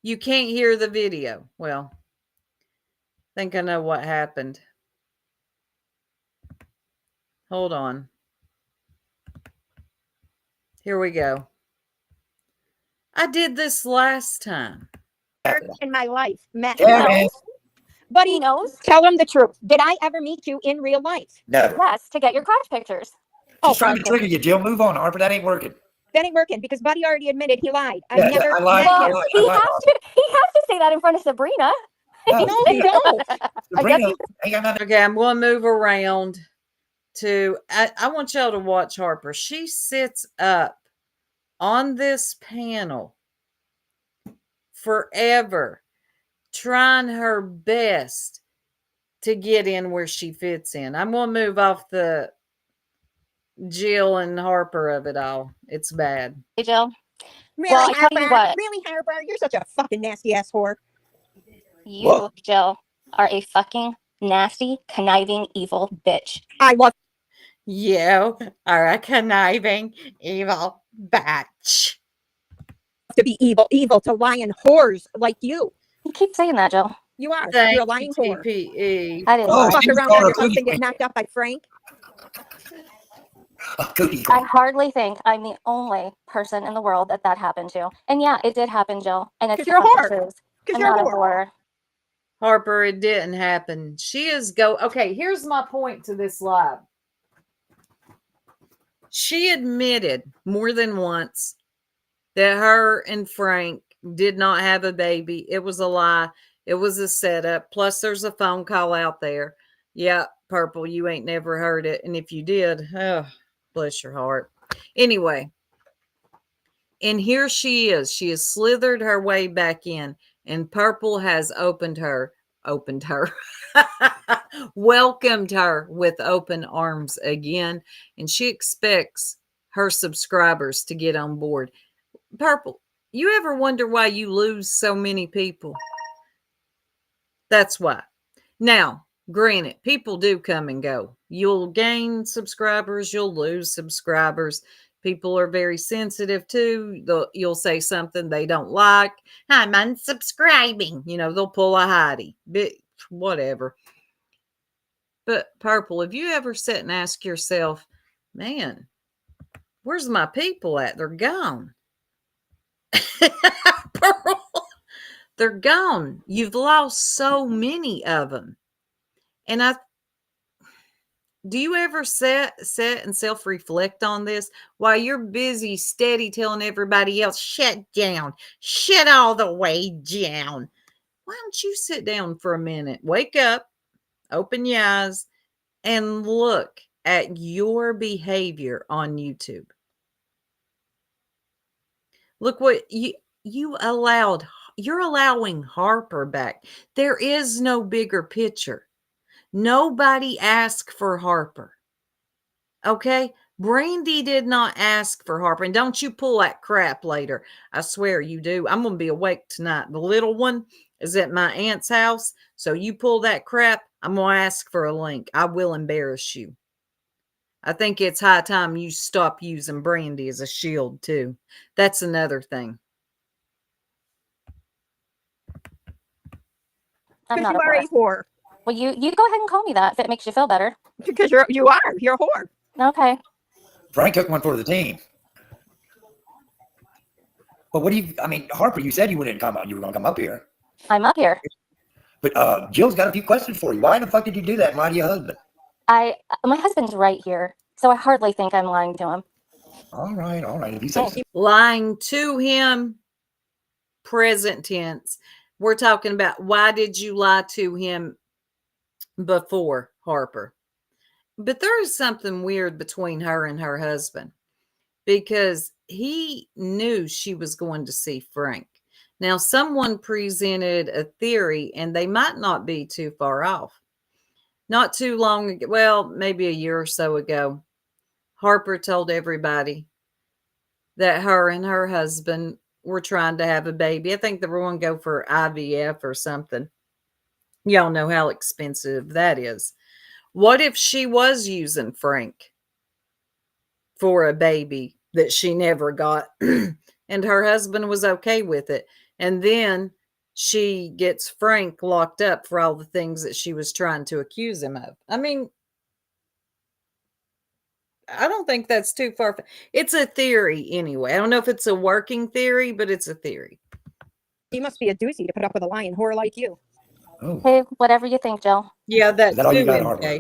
Speaker 2: You can't hear the video. Well, I think I know what happened. Hold on. Here we go. I did this last time.
Speaker 11: In my life, Matt.
Speaker 10: Yeah, man.
Speaker 11: Buddy,
Speaker 9: He knows.
Speaker 11: tell him the truth. Did I ever meet you in real life?
Speaker 10: Never.
Speaker 9: Yes, to get your crotch pictures.
Speaker 10: She's trying to trigger you, Jill. Move on, Harper. That ain't working.
Speaker 11: That ain't working because Buddy already admitted he lied. I
Speaker 10: Yeah,
Speaker 11: never
Speaker 10: I lied.
Speaker 11: met
Speaker 10: I
Speaker 11: him.
Speaker 10: lied.
Speaker 9: He has to say that in front of Sabrina.
Speaker 10: No,
Speaker 11: No, they don't.
Speaker 10: Sabrina, ain't got nothing.
Speaker 2: Okay, I'm going to move around to. I want y'all to watch Harper. She sits up on this panel forever, trying her best to get in where she fits in. I'm going to move off the Jill and Harper of it all. It's bad.
Speaker 9: Hey, Jill.
Speaker 11: Really,
Speaker 9: Well, I tell you
Speaker 11: Harper?
Speaker 9: what.
Speaker 11: Really, Harper? You're such a fucking nasty ass whore.
Speaker 9: You,
Speaker 10: What?
Speaker 9: Jill, are a fucking
Speaker 8: nasty, conniving, evil bitch.
Speaker 11: I love
Speaker 2: You are a conniving, evil bitch.
Speaker 11: to be evil, evil to lying whores like you.
Speaker 8: You keep saying that, Jill.
Speaker 11: You are.
Speaker 2: Thank
Speaker 11: You're a
Speaker 2: you,
Speaker 11: lying whore.
Speaker 2: TPE.
Speaker 8: I didn't
Speaker 10: Oh,
Speaker 8: lie.
Speaker 11: Fuck
Speaker 10: she was
Speaker 11: around
Speaker 10: calling
Speaker 11: on
Speaker 10: her
Speaker 11: your husband,
Speaker 10: cookie
Speaker 11: get
Speaker 10: queen.
Speaker 11: knocked up by Frank.
Speaker 10: Cookie
Speaker 8: I
Speaker 10: queen.
Speaker 8: hardly think I'm the only person in the world that happened to. And yeah, it did happen, Jill. And it's
Speaker 11: Because
Speaker 8: the
Speaker 11: you're a
Speaker 8: fucking
Speaker 11: whore.
Speaker 8: truth.
Speaker 11: Because
Speaker 8: I'm
Speaker 11: you're a
Speaker 8: not a
Speaker 11: whore.
Speaker 8: whore.
Speaker 2: Harper, it didn't happen. She is okay, here's my point to this live. She admitted more than once that her and Frank did not have a baby. It was a lie. It was a setup. Plus, there's a phone call out there. Yeah, Purple, you ain't never heard it. And if you did, oh, bless your heart. Anyway, and here she is. She has slithered her way back in, and Purple has opened her, welcomed her with open arms again. And she expects her subscribers to get on board. Purple, you ever wonder why you lose so many people? That's why. Now, granted, people do come and go. You'll gain subscribers, you'll lose subscribers. People are very sensitive too. You'll say something they don't like. I'm unsubscribing. They'll pull a Heidi. Whatever. But Purple, have you ever sit and ask yourself, man, where's my people at? They're gone. Pearl, they're gone. You've lost so many of them. And do you ever sit and self-reflect on this while you're busy steady telling everybody else, shut down, shut all the way down? Why don't you sit down for a minute, wake up, open your eyes, and look at your behavior on YouTube? Look what you allowed. You're allowing Harper back. There is no bigger picture. Nobody asked for Harper. Okay? Brandy did not ask for Harper. And don't you pull that crap later. I swear you do. I'm going to be awake tonight. The little one is at my aunt's house. So you pull that crap, I'm going to ask for a link. I will embarrass you. I think it's high time you stop using Brandy as a shield too. That's another thing.
Speaker 8: I'm
Speaker 11: Because
Speaker 8: not
Speaker 11: you
Speaker 8: a
Speaker 11: are
Speaker 8: whore.
Speaker 11: a whore.
Speaker 8: Well, you go ahead and call me that if it makes you feel better.
Speaker 11: Because you're a whore.
Speaker 8: Okay.
Speaker 10: Frank took one for the team. But Harper, you said you were going to come up here.
Speaker 8: I'm up here.
Speaker 10: But Jill's got a few questions for you. Why the fuck did you do that? Why to your husband?
Speaker 8: My husband's right here, so I hardly think I'm lying to him.
Speaker 10: All right. If you say so.
Speaker 2: Lying to him, present tense. We're talking about why did you lie to him before, Harper? But there is something weird between her and her husband because he knew she was going to see Frank. Now, someone presented a theory, and they might not be too far off. Not too long ago, well, maybe a year or so ago, Harper told everybody that her and her husband were trying to have a baby. I think they were going to go for IVF or something. Y'all know how expensive that is. What if she was using Frank for a baby that she never got and her husband was okay with it? And then she gets Frank locked up for all the things that she was trying to accuse him of. I mean, I don't think that's too far. It's a theory anyway. I don't know if it's a working theory, but it's a theory.
Speaker 11: You must be a doozy to put up with a lying whore like you.
Speaker 10: Oh.
Speaker 8: Hey, whatever you think, Jill.
Speaker 2: Yeah, that's
Speaker 10: Is that all you got, Harper?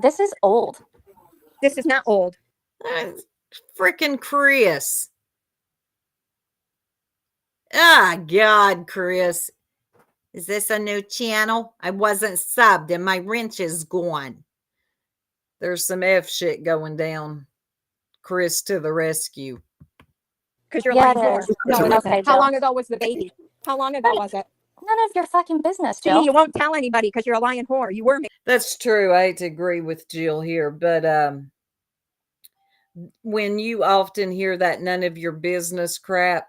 Speaker 8: This is old.
Speaker 11: This is not old.
Speaker 2: Freaking Chris. Ah, God, Chris. Is this a new channel? I wasn't subbed and my wrench is gone. There's some F shit going down. Chris to the rescue.
Speaker 11: Because you're
Speaker 8: Yeah,
Speaker 11: a lying
Speaker 8: it
Speaker 11: whore.
Speaker 8: is.
Speaker 11: No,
Speaker 8: Okay,
Speaker 11: how
Speaker 8: Jill.
Speaker 11: long ago was the baby? How long ago was it?
Speaker 8: None of your fucking business,
Speaker 11: See,
Speaker 8: Jill.
Speaker 11: you won't tell anybody because you're a lying whore. You were.
Speaker 2: That's true. I hate to agree with Jill here, but when you often hear that none of your business crap,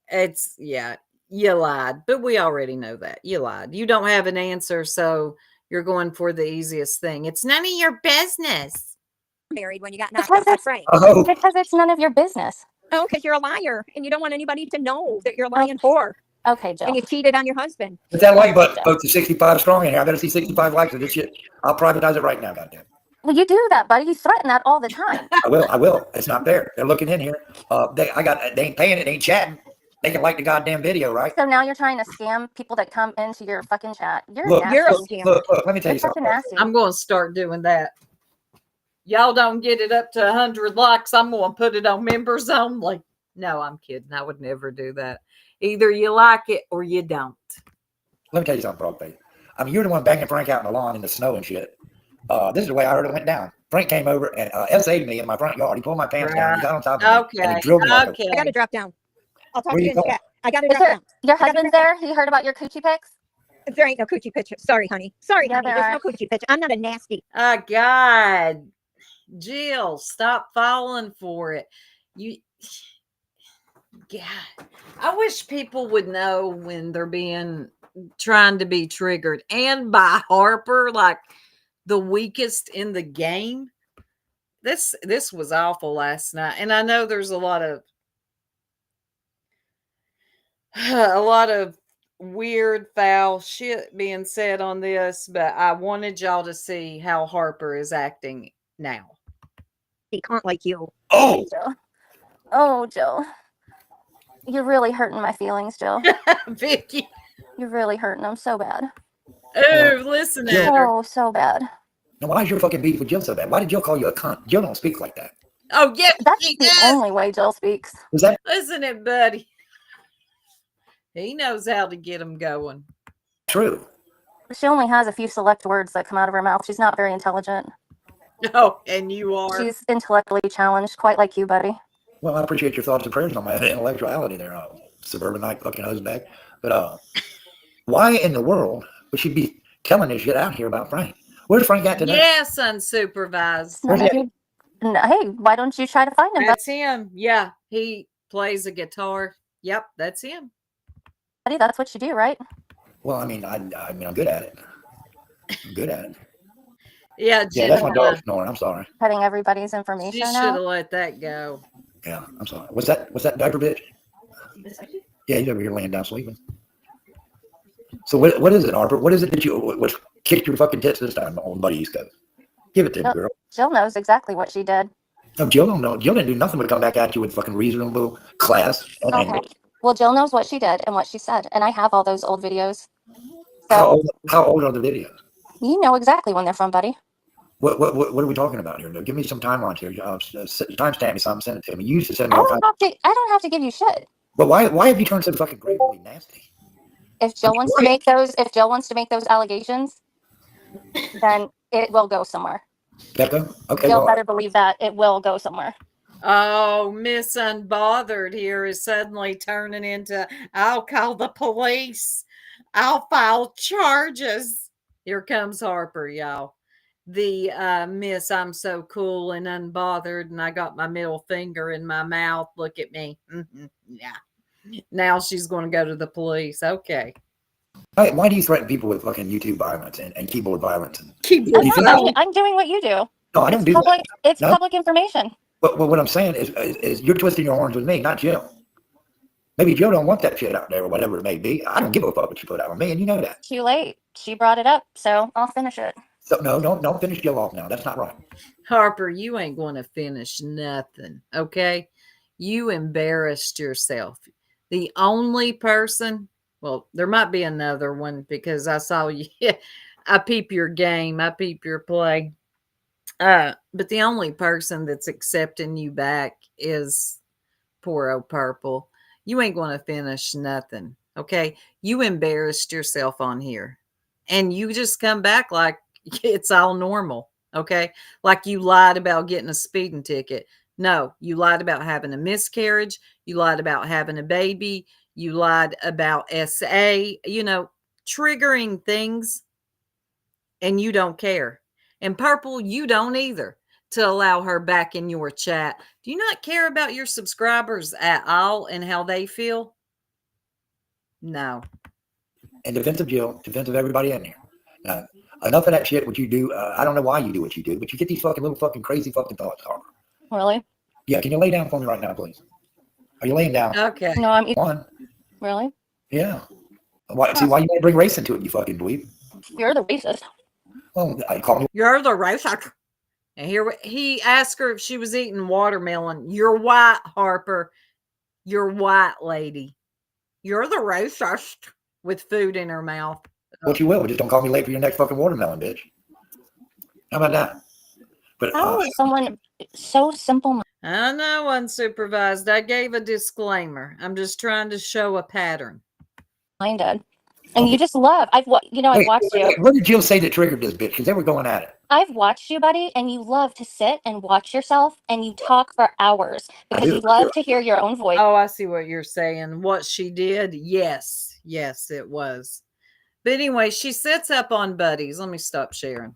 Speaker 2: it's, yeah, You lied, but we already know that. You lied. You don't have an answer, so you're going for the easiest thing. It's none of your business.
Speaker 11: Married when you got knocked
Speaker 8: Because
Speaker 11: up by
Speaker 8: it's,
Speaker 11: Frank.
Speaker 10: Oh,
Speaker 8: because it's none of your business.
Speaker 11: Oh, because you're a liar and you don't want anybody to know that you're a lying whore
Speaker 8: Okay, Jill.
Speaker 11: and you cheated on your husband.
Speaker 10: if that like button vote to 65 strong in here, I better see 65 likes of this shit. I'll privatize it right now, goddamn.
Speaker 8: Well, you do that, buddy. You threaten that all the time.
Speaker 10: I will. It's not there. They're looking in here. They ain't paying it, they ain't chatting. They can like the goddamn video, right?
Speaker 8: So now you're trying to scam people that come into your fucking chat. You're
Speaker 10: Look,
Speaker 8: nasty.
Speaker 11: You're a
Speaker 10: look,
Speaker 11: scammer.
Speaker 10: look, let me tell
Speaker 8: You're
Speaker 10: you
Speaker 8: fucking
Speaker 10: something.
Speaker 8: nasty.
Speaker 2: I'm going to start doing that. Y'all don't get it up to 100 likes. I'm going to put it on members only. No, I'm kidding. I would never do that. Either you like it or you don't.
Speaker 10: Let me tell you something, Frogface. I mean, you're the one banging Frank out in the lawn in the snow and shit. This is the way I heard it went down. Frank came over and SA'd me in my front yard. He pulled my pants down. He got on top of me. And
Speaker 2: Okay.
Speaker 10: he drilled me like a
Speaker 2: Okay.
Speaker 11: I got to drop down. I'll talk
Speaker 10: Where
Speaker 11: to
Speaker 10: you
Speaker 11: you in the
Speaker 10: going?
Speaker 11: chat. I got to
Speaker 8: Is
Speaker 11: drop
Speaker 8: there,
Speaker 11: down.
Speaker 8: your husband's there? He heard about your coochie pics?
Speaker 11: There ain't no coochie picture. Sorry, honey. Sorry,
Speaker 8: Yeah,
Speaker 11: honey.
Speaker 8: there
Speaker 11: There's
Speaker 8: are.
Speaker 11: no coochie picture. I'm not a nasty.
Speaker 2: God. Jill, stop falling for it. You, God, I wish people would know when they're being trying to be triggered, and by Harper, like the weakest in the game. This was awful last night, and I know there's a lot of weird, foul shit being said on this, but I wanted y'all to see how Harper is acting now.
Speaker 11: He can't like you.
Speaker 10: Oh,
Speaker 8: Jill. Oh, Jill. You're really hurting my feelings, Jill.
Speaker 2: Vicky,
Speaker 8: You're really hurting them so bad.
Speaker 2: oh, listen
Speaker 10: Jill.
Speaker 2: at her.
Speaker 8: Oh, so bad.
Speaker 10: now why is your fucking beef with Jill so bad? Why did Jill call you a cunt? Jill don't speak like that.
Speaker 2: Oh, yeah,
Speaker 8: That's
Speaker 2: she
Speaker 8: the
Speaker 2: does.
Speaker 8: only way Jill speaks.
Speaker 10: Is that
Speaker 2: Listen it, buddy. He knows how to get them going.
Speaker 10: true?
Speaker 8: She only has a few select words that come out of her mouth. She's not very intelligent.
Speaker 2: Oh, and you are.
Speaker 8: She's intellectually challenged, quite like you, buddy.
Speaker 10: Well, I appreciate your thoughts and prayers on my intellectuality there, suburbanite fucking husband. But why in the world would she be telling this shit out here about Frank? Where's Frank at today?
Speaker 2: Yes, unsupervised.
Speaker 10: Where's he at?
Speaker 8: No, hey, why don't you try to find him,
Speaker 2: That's him. Yeah, he plays a guitar. Yep, that's him.
Speaker 8: buddy? That's what you do, right?
Speaker 10: Well, I mean, I'm good at it. I'm good at it.
Speaker 2: Yeah,
Speaker 10: Yeah, that's my
Speaker 2: Jennifer,
Speaker 10: dog snoring. I'm sorry.
Speaker 8: Cutting everybody's
Speaker 2: she
Speaker 8: information
Speaker 2: should have
Speaker 8: out.
Speaker 2: let that go.
Speaker 10: Yeah, I'm sorry. What's that diaper bitch? Yeah, he's over here laying down sleeping. So what is it, Harper? What is it that what kicked your fucking tits this time on Buddy East Coast? Give it to me,
Speaker 8: Yep.
Speaker 10: girl.
Speaker 8: Jill knows exactly what she did.
Speaker 10: No, Jill don't know. Jill didn't do nothing but come back at you with fucking reasonable class and
Speaker 8: Okay.
Speaker 10: anger.
Speaker 8: Well, Jill knows what she did and what she said, and I have all those old videos.
Speaker 10: How
Speaker 8: So
Speaker 10: old are the videos?
Speaker 8: you know exactly when they're from, buddy.
Speaker 10: What are we talking about here? Give me some timelines here. Timestamp me something. Send it to me. You used to send
Speaker 8: I
Speaker 10: me all
Speaker 8: don't
Speaker 10: kinds.
Speaker 8: have to give you shit.
Speaker 10: But why have you turned so fucking gravely nasty?
Speaker 8: If Jill wants to make those allegations, then it will go somewhere.
Speaker 10: Becca? Okay,
Speaker 8: Jill
Speaker 10: well,
Speaker 8: better believe that it will go somewhere.
Speaker 2: Oh, Miss Unbothered here is suddenly turning into, I'll call the police. I'll file charges. Here comes Harper, y'all. The Miss I'm so cool and unbothered, and I got my middle finger in my mouth. Look at me. Yeah. Now she's going to go to the police. Okay.
Speaker 10: why do you threaten people with fucking YouTube violence and keyboard violence? And,
Speaker 2: Keyboard
Speaker 10: you think-
Speaker 8: I'm doing what you do.
Speaker 10: no, I don't do
Speaker 8: Public,
Speaker 10: that.
Speaker 8: it's
Speaker 10: No.
Speaker 8: public information.
Speaker 10: But what I'm saying is you're twisting your horns with me, not Jill. Maybe Jill don't want that shit out there or whatever it may be. I don't give a fuck what you put out on me, and you know that.
Speaker 8: Too late. She brought it up, so I'll finish it.
Speaker 10: So no, don't finish Jill off now. That's not right.
Speaker 2: Harper, you ain't going to finish nothing. Okay. You embarrassed yourself. The only person, well, there might be another one because I saw you. I peep your game. I peep your play. But the only person that's accepting you back is poor old Purple. You ain't going to finish nothing. Okay. You embarrassed yourself on here and you just come back like it's all normal. Okay. Like you lied about getting a speeding ticket. No, you lied about having a miscarriage. You lied about having a baby. You lied about SA, triggering things, and you don't care. And Purple, you don't either, to allow her back in your chat. Do you not care about your subscribers at all and how they feel? No.
Speaker 10: In defense of Jill, defense of everybody in here. Now, enough of that shit. What you do, I don't know why you do what you do, but you get these fucking little fucking crazy fucking thoughts, Harper.
Speaker 8: Really?
Speaker 10: Yeah, can you lay down for me right now, please? Are you laying down?
Speaker 2: Okay.
Speaker 8: No, I'm
Speaker 10: One.
Speaker 8: really.
Speaker 10: Yeah. Why, see why you might bring race into it, you fucking dweeb.
Speaker 8: You're the racist.
Speaker 10: Well, I call me.
Speaker 2: You're the racist. And here he asked her if she was eating watermelon. You're white, Harper. You're white, lady. You're the racist with food in her mouth.
Speaker 10: What you will, but just don't call me late for your next fucking watermelon, bitch. How about that? But
Speaker 8: How is someone so simple?
Speaker 2: I know, unsupervised. I gave a disclaimer. I'm just trying to show a pattern.
Speaker 8: Minded. And you just love. I've watched you.
Speaker 10: What did Jill say that triggered this bitch? Because they were going at it.
Speaker 8: I've watched you, buddy, and you love to sit and watch yourself, and you talk for hours because you love to hear your own voice.
Speaker 2: Oh, I see what you're saying. What she did? Yes, it was. But anyway, she sets up on Buddies. Let me stop sharing.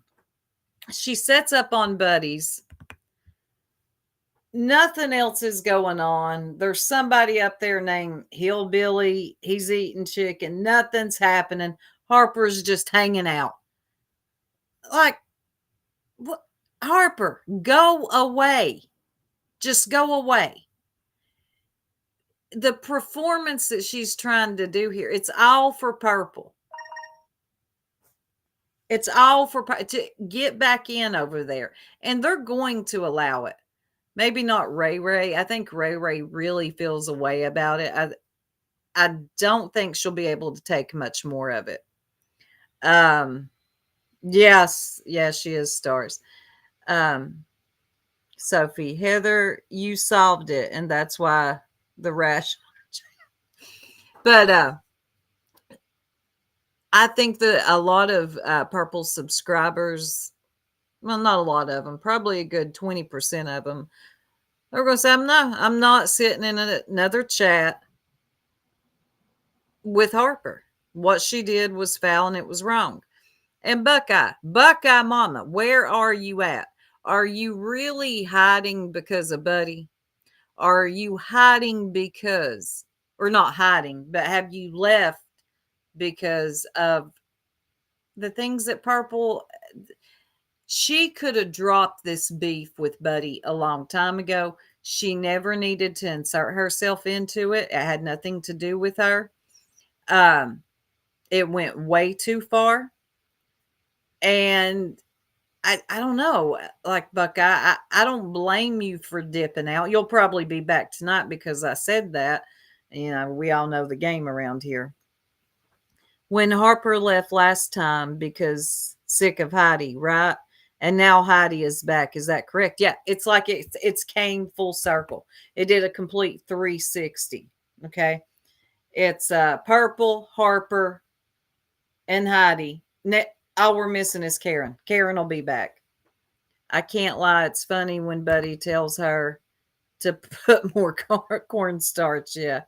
Speaker 2: She sets up on Buddies. Nothing else is going on. There's somebody up there named Hillbilly. He's eating chicken. Nothing's happening. Harper's just hanging out. Like, what? Harper, go away. Just go away. The performance that she's trying to do here, it's all for Purple. It's all for to get back in over there. And they're going to allow it. Maybe not Ray Ray. I think Ray Ray really feels a way about it. I don't think she'll be able to take much more of it. Yes, she is stars. Sophie, Heather, you solved it, and that's why the rash. But I think that a lot of Purple subscribers, well, not a lot of them, probably a good 20% of them, they're going to say, I'm not sitting in another chat with Harper. What she did was foul and it was wrong. And Buckeye Mama, where are you at? Are you really hiding because of Buddy? Are you hiding because, or not hiding, but have you left because of the things that Purple, she could have dropped this beef with Buddy a long time ago. She never needed to insert herself into it. It had nothing to do with her. It went way too far. And I don't know, like Buckeye, I don't blame you for dipping out. You'll probably be back tonight because I said that. You know, we all know the game around here. When Harper left last time because sick of Heidi, right? And now Heidi is back. Is that correct? Yeah, it's like it's came full circle. It did a complete 360. Okay. It's Purple, Harper, and Heidi. All we're missing is Karen. Karen will be back. I can't lie. It's funny when Buddy tells her to put more cornstarch. Yeah.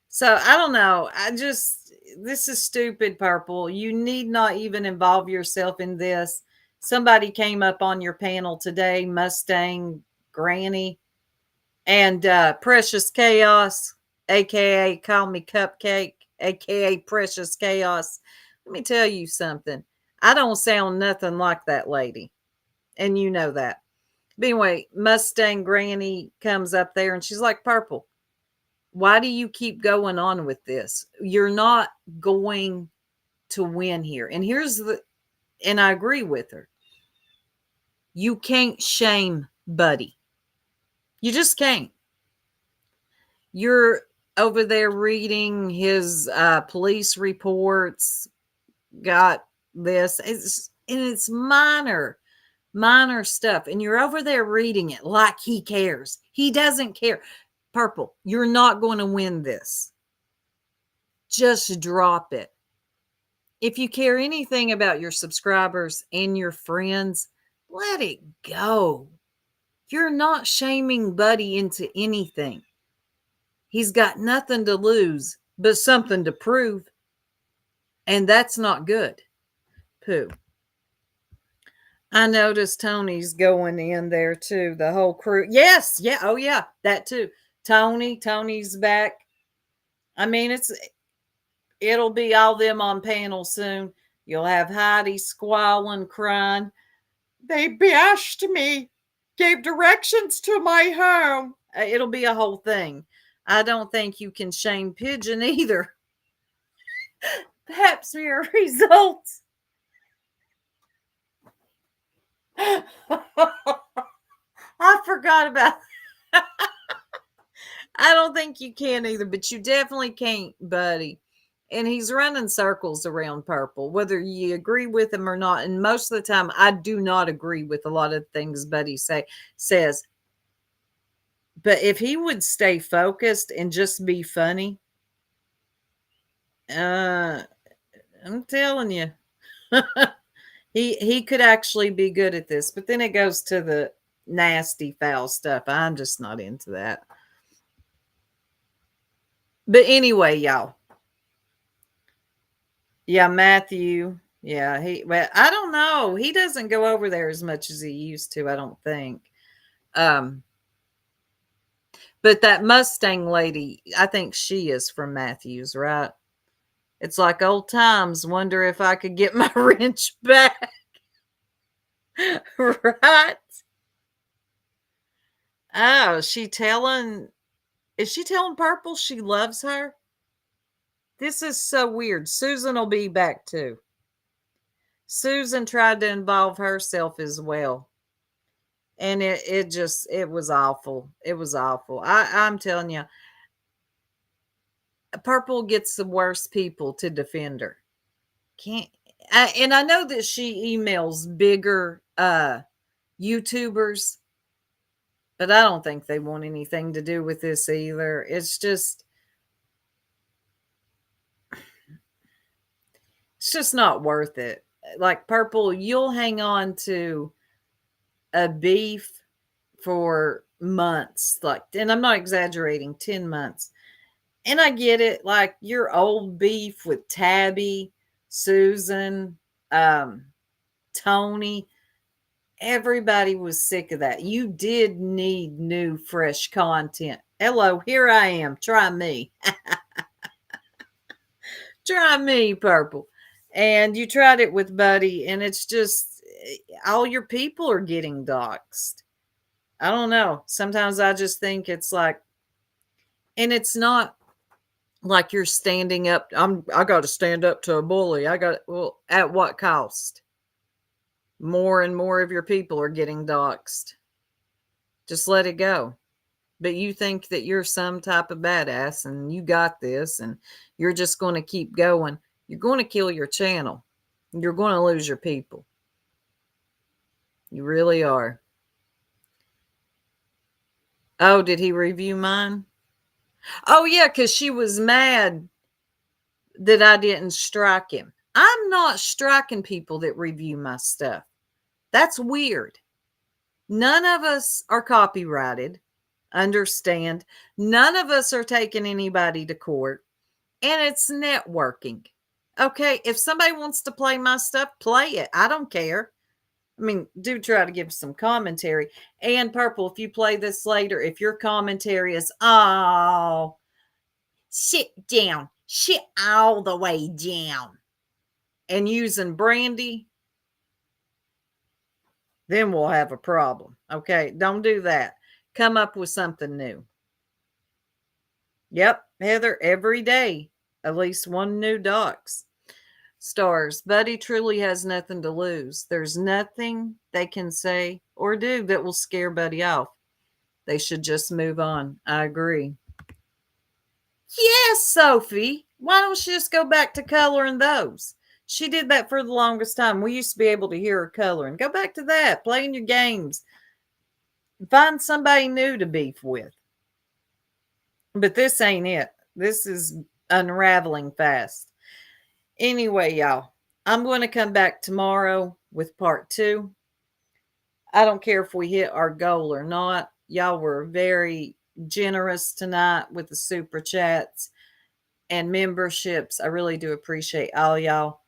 Speaker 2: So I don't know. This is stupid, Purple. You need not even involve yourself in this. Somebody came up on your panel today, Mustang Granny and Precious Chaos, aka Call Me Cupcake, aka Precious Chaos. Let me tell you something. I don't sound nothing like that lady. And you know that. But anyway, Mustang Granny comes up there and she's like, Purple, why do you keep going on with this? You're not going to win here. And and I agree with her. You can't shame Buddy. You just can't. You're over there reading his police reports, got this. It's minor stuff. And you're over there reading it like he cares. He doesn't care. Purple, you're not going to win this. Just drop it. If you care anything about your subscribers and your friends, let it go. You're not shaming Buddy into anything. He's got nothing to lose but something to prove. And that's not good. Pooh. I noticed Tony's going in there too. The whole crew. Yes. Yeah. Oh yeah. That too. Tony's back. I mean, It'll be all them on panel soon. You'll have Heidi squalling, crying. They bashed me, gave directions to my home. It'll be a whole thing. I don't think you can shame Pigeon either. Pap smear results. I forgot about I don't think you can either, but you definitely can't, buddy. And he's running circles around Purple, whether you agree with him or not. And most of the time, I do not agree with a lot of things Buddy says. But if he would stay focused and just be funny, I'm telling you, he could actually be good at this. But then it goes to the nasty, foul stuff. I'm just not into that. But anyway, y'all. Yeah, Matthew. Yeah, well, I don't know. He doesn't go over there as much as he used to, I don't think. But that Mustang lady, I think she is from Matthews, right? It's like old times. Wonder if I could get my wrench back. Right? Oh, is she telling Purple she loves her? This is so weird. Susan will be back too. Susan tried to involve herself as well. And it was awful. It was awful. I'm telling you, Purple gets the worst people to defend her. And I know that she emails bigger YouTubers, but I don't think they want anything to do with this either. It's just not worth it. Like Purple, you'll hang on to a beef for months, and I'm not exaggerating, 10 months. And I get it, like your old beef with Tabby, Susan, Tony, everybody was sick of that. You did need new, fresh content. Hello, here I am. Try me. Try me, Purple. And you tried it with Buddy, and it's just all your people are getting doxxed. I don't know. Sometimes I just think it's like, and it's not like you're standing up. I got to stand up to a bully. Well, at what cost? More and more of your people are getting doxxed. Just let it go. But you think that you're some type of badass and you got this and you're just going to keep going. You're going to kill your channel. You're going to lose your people. You really are. Oh, did he review mine? Oh, yeah, because she was mad that I didn't strike him. I'm not striking people that review my stuff. That's weird. None of us are copyrighted. Understand? None of us are taking anybody to court. And it's networking. Okay, if somebody wants to play my stuff, play it. I don't care. I mean, do try to give some commentary. And Purple, if you play this later, if your commentary is, oh, sit down, sit all the way down, and using Brandy, then we'll have a problem. Okay, don't do that. Come up with something new. Yep, Heather, every day, at least one new dox. Stars, Buddy truly has nothing to lose. There's nothing they can say or do that will scare Buddy off. They should just move on. I agree. Yes, Sophie. Why don't she just go back to coloring those? She did that for the longest time. We used to be able to hear her coloring. Go back to that. Playing your games. Find somebody new to beef with. But this ain't it. This is unraveling fast. Anyway, y'all, I'm going to come back tomorrow with part 2. I don't care if we hit our goal or not. Y'all were very generous tonight with the super chats and memberships. I really do appreciate all y'all.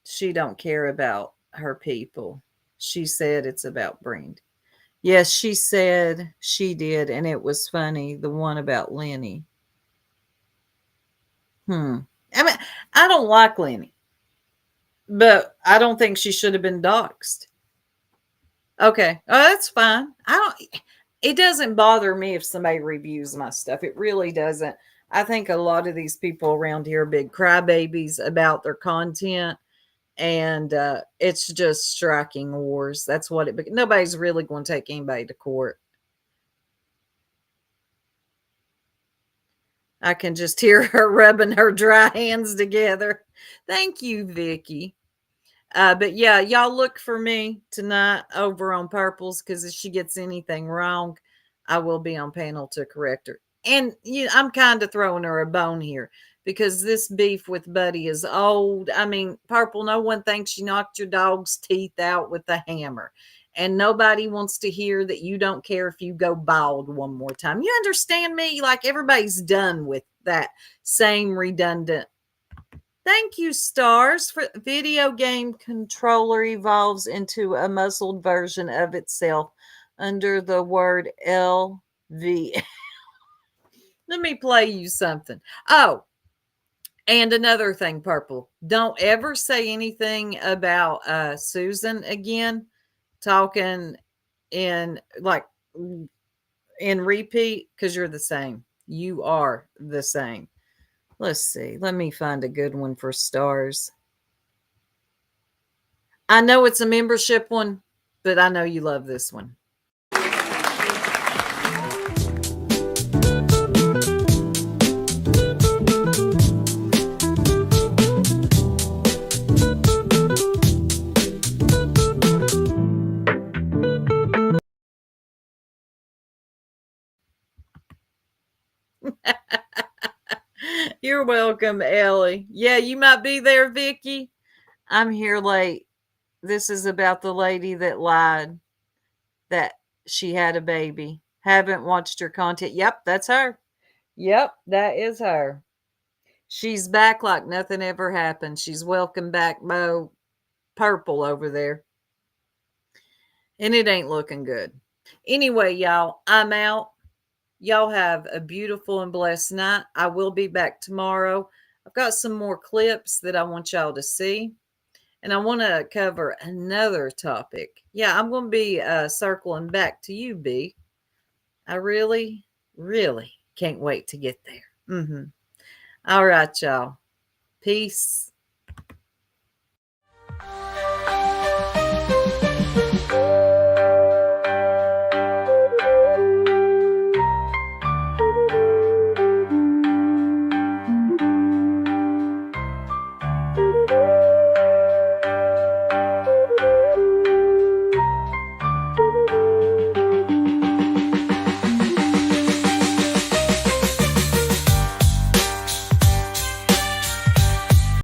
Speaker 2: She don't care about her people. She said it's about Brandy. Yes, she said she did, and it was funny. The one about Lenny. I mean, I don't like Lenny, but I don't think she should have been doxxed. Okay. Oh, that's fine. It doesn't bother me if somebody reviews my stuff. It really doesn't. I think a lot of these people around here are big crybabies about their content, and it's just striking wars. That's what nobody's really going to take anybody to court. I can just hear her rubbing her dry hands together. Thank you, Vicky. But yeah, y'all look for me tonight over on Purples, because if she gets anything wrong, I will be on panel to correct her. And I'm kind of throwing her a bone here because this beef with Buddy is old. I mean, Purple, no one thinks you knocked your dog's teeth out with a hammer. And nobody wants to hear that you don't care if you go bald one more time. You understand me? Like, everybody's done with that same redundant. Thank you, Stars. For video game controller evolves into a muzzled version of itself under the word LV. Let me play you something. Oh, and another thing, Purple. Don't ever say anything about Susan again, talking in repeat, because you're the same. You are the same. Let's see. Let me find a good one for Stars. I know it's a membership one, but I know you love this one. You're welcome, Ellie. Yeah, you might be there, Vicky. I'm here late. This is about the lady that lied that she had a baby. Haven't watched her content. Yep, that's her. Yep, that is her. She's back like nothing ever happened. She's welcome back, Mo Purple over there. And it ain't looking good. Anyway, y'all, I'm out. Y'all have a beautiful and blessed night. I will be back tomorrow. I've got some more clips that I want y'all to see. And I want to cover another topic. Yeah, I'm going to be circling back to you, B. I really, really can't wait to get there. All right, y'all. Peace.